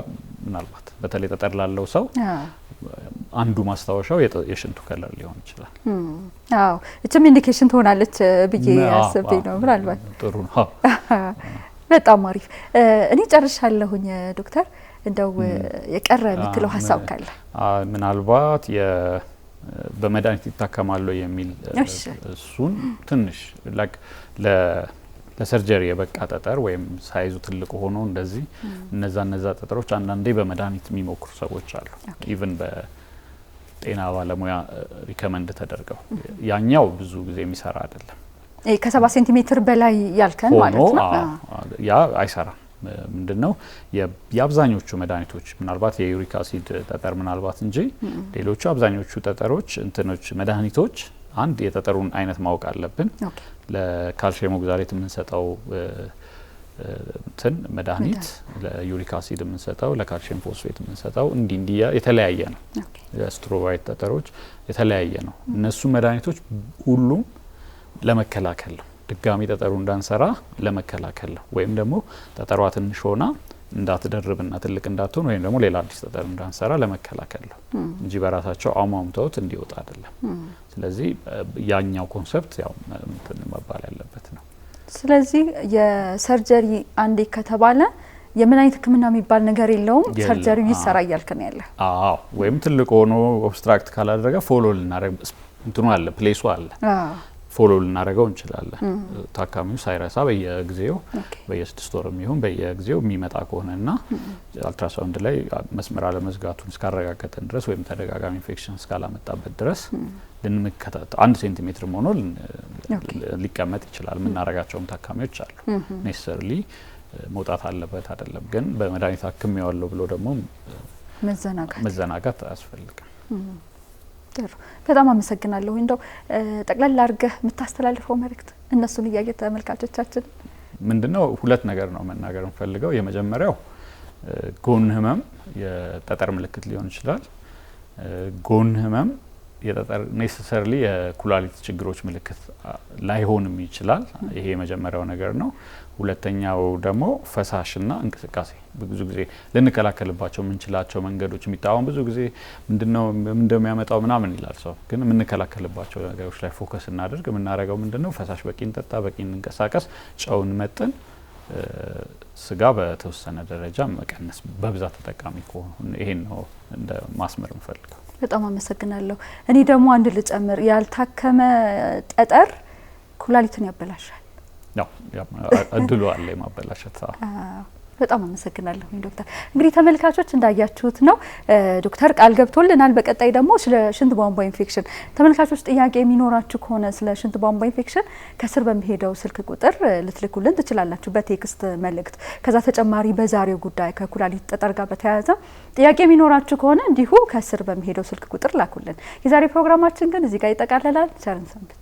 ምናልባት በተለይ ጠጠር ላለው ሰው አንዱ ማስታወሻው የሽንቱ ከለር ሊሆን ይችላል። አዎ እቺም ኢንዲኬሽን ትሆናለች ብዬ አስቤ ነው። ምናልባት ጥሩ ነው። በጣም አሪፍ። እኔ ጨርሻለሁኝ ዶክተር። እንደው የቀረ የምትለው ሀሳብ ካለ? ምናልባት በመድኃኒት ይታከማሉ የሚል እሱን ትንሽ ለሰርጀሪ የበቃ ጠጠር ወይም ሳይዙ ትልቅ ሆኖ እንደዚህ እነዛ ጠጠሮች አንዳንዴ በመድኃኒት የሚሞክሩ ሰዎች አሉ። ኢቭን በጤና ባለሙያ ሪከመንድ ተደርገው ያኛው ብዙ ጊዜ የሚሰራ አይደለም። ከ7 ሴንቲሜትር በላይ ያልከን ማለት ነው። ያ አይሰራም። ምንድነው የአብዛኞቹ መድኃኒቶች ምናልባት የዩሪክ አሲድ ጠጠር ምናልባት እንጂ ሌሎቹ አብዛኞቹ ጠጠሮች እንትኖች መድኃኒቶች አንድ የጠጠሩን አይነት ማወቅ አለብን። ለካልሲየም ኦክዛሌት የምንሰጠው እንትን መድኃኒት፣ ለዩሪክ አሲድ የምንሰጠው፣ ለካልሲየም ፎስፌት የምንሰጠው እንዲህ የተለያየ ነው። የስትሮባይት ጠጠሮች የተለያየ ነው። እነሱ መድኃኒቶች ሁሉም ለመከላከል ነው። ድጋሚ ጠጠሩ እንዳንሰራ ለመከላከል ነው። ወይም ደግሞ ጠጠሯ ትንሽ ሆና እንዳትደርብና ትልቅ እንዳትሆን ወይም ደግሞ ሌላ አዲስ ጠጠር እንዳንሰራ ለመከላከል ነው እንጂ በራሳቸው አሟምተውት እንዲወጣ አይደለም። ስለዚህ ያኛው ኮንሰፕት ያው እንትን መባል ያለበት ነው። ስለዚህ የሰርጀሪ አንዴ ከተባለ የምን አይነት ህክምና የሚባል ነገር የለውም። ሰርጀሪው ይሰራ እያልከን ያለ? አዎ። ወይም ትልቅ ሆኖ ኦብስትራክት ካላደረገ ፎሎ ልናደርግ እንትኑ አለ፣ ፕሌሱ አለ። ፎሎ ልናደርገው እንችላለን። ታካሚው ሳይረሳ በየጊዜው በየ6 ወር የሚሆን በየጊዜው የሚመጣ ከሆነና አልትራሳውንድ ላይ መስመር አለመዝጋቱን እስካረጋገጠን ድረስ ወይም ተደጋጋሚ ኢንፌክሽን እስካላመጣበት ድረስ ልንከታተል 1 ሴንቲሜትር ሆኖ ሊቀመጥ ይችላል። የምናረጋቸውም ታካሚዎች አሉ። ኔሰሰርሊ መውጣት አለበት አይደለም፣ ግን በመድኃኒት አክም ያለው ብሎ ደግሞ መዘናጋት አያስፈልግም። ጥሩ፣ በጣም አመሰግናለሁ። እንደው ጠቅላላ አድርገህ የምታስተላልፈው መልእክት እነሱን እያየ ተመልካቾቻችን ምንድነው? 2 ነገር ነው መናገር እንፈልገው። የመጀመሪያው ጎን ህመም የጠጠር ምልክት ሊሆን ይችላል። ጎን ህመም የጠጠር ኔሰሰርሊ የኩላሊት ችግሮች ምልክት ላይሆንም ይችላል። ይሄ የመጀመሪያው ነገር ነው። ሁለተኛው ደግሞ ፈሳሽና እንቅስቃሴ ብዙ ጊዜ ልንከላከልባቸው የምንችላቸው መንገዶች የሚታወን ብዙ ጊዜ ምንድነው እንደሚያመጣው ምናምን ይላል ሰው፣ ግን የምንከላከልባቸው ነገሮች ላይ ፎከስ እናደርግ። የምናደርገው ምንድነው? ፈሳሽ በቂ እንጠጣ፣ በቂ እንንቀሳቀስ፣ ጨውን መጠን፣ ስጋ በተወሰነ ደረጃ መቀነስ፣ በብዛት ተጠቃሚ ከሆነ ይሄን ነው እንደ ማስመር እንፈልገው። በጣም አመሰግናለሁ። እኔ ደግሞ አንድ ልጨምር፣ ያልታከመ ጠጠር ኩላሊትን ያበላሻል። ያው እድሉ አለ የማበላሸት። በጣም አመሰግናለሁ ዶክተር። እንግዲህ ተመልካቾች እንዳያችሁት ነው ዶክተር ቃል ገብቶልናል። በቀጣይ ደግሞ ስለ ሽንት ቧንቧ ኢንፌክሽን ተመልካቾች ጥያቄ የሚኖራችሁ ከሆነ ስለ ሽንት ቧንቧ ኢንፌክሽን ከስር በሚሄደው ስልክ ቁጥር ልትልኩልን ትችላላችሁ በቴክስት መልእክት። ከዛ ተጨማሪ በዛሬው ጉዳይ ከኩላሊት ጠጠር ጋር በተያያዘ ጥያቄ የሚኖራችሁ ከሆነ እንዲሁ ከስር በሚሄደው ስልክ ቁጥር ላኩልን። የዛሬ ፕሮግራማችን ግን እዚህ ጋር ይጠቃለላል። ቸር እንሰንብት።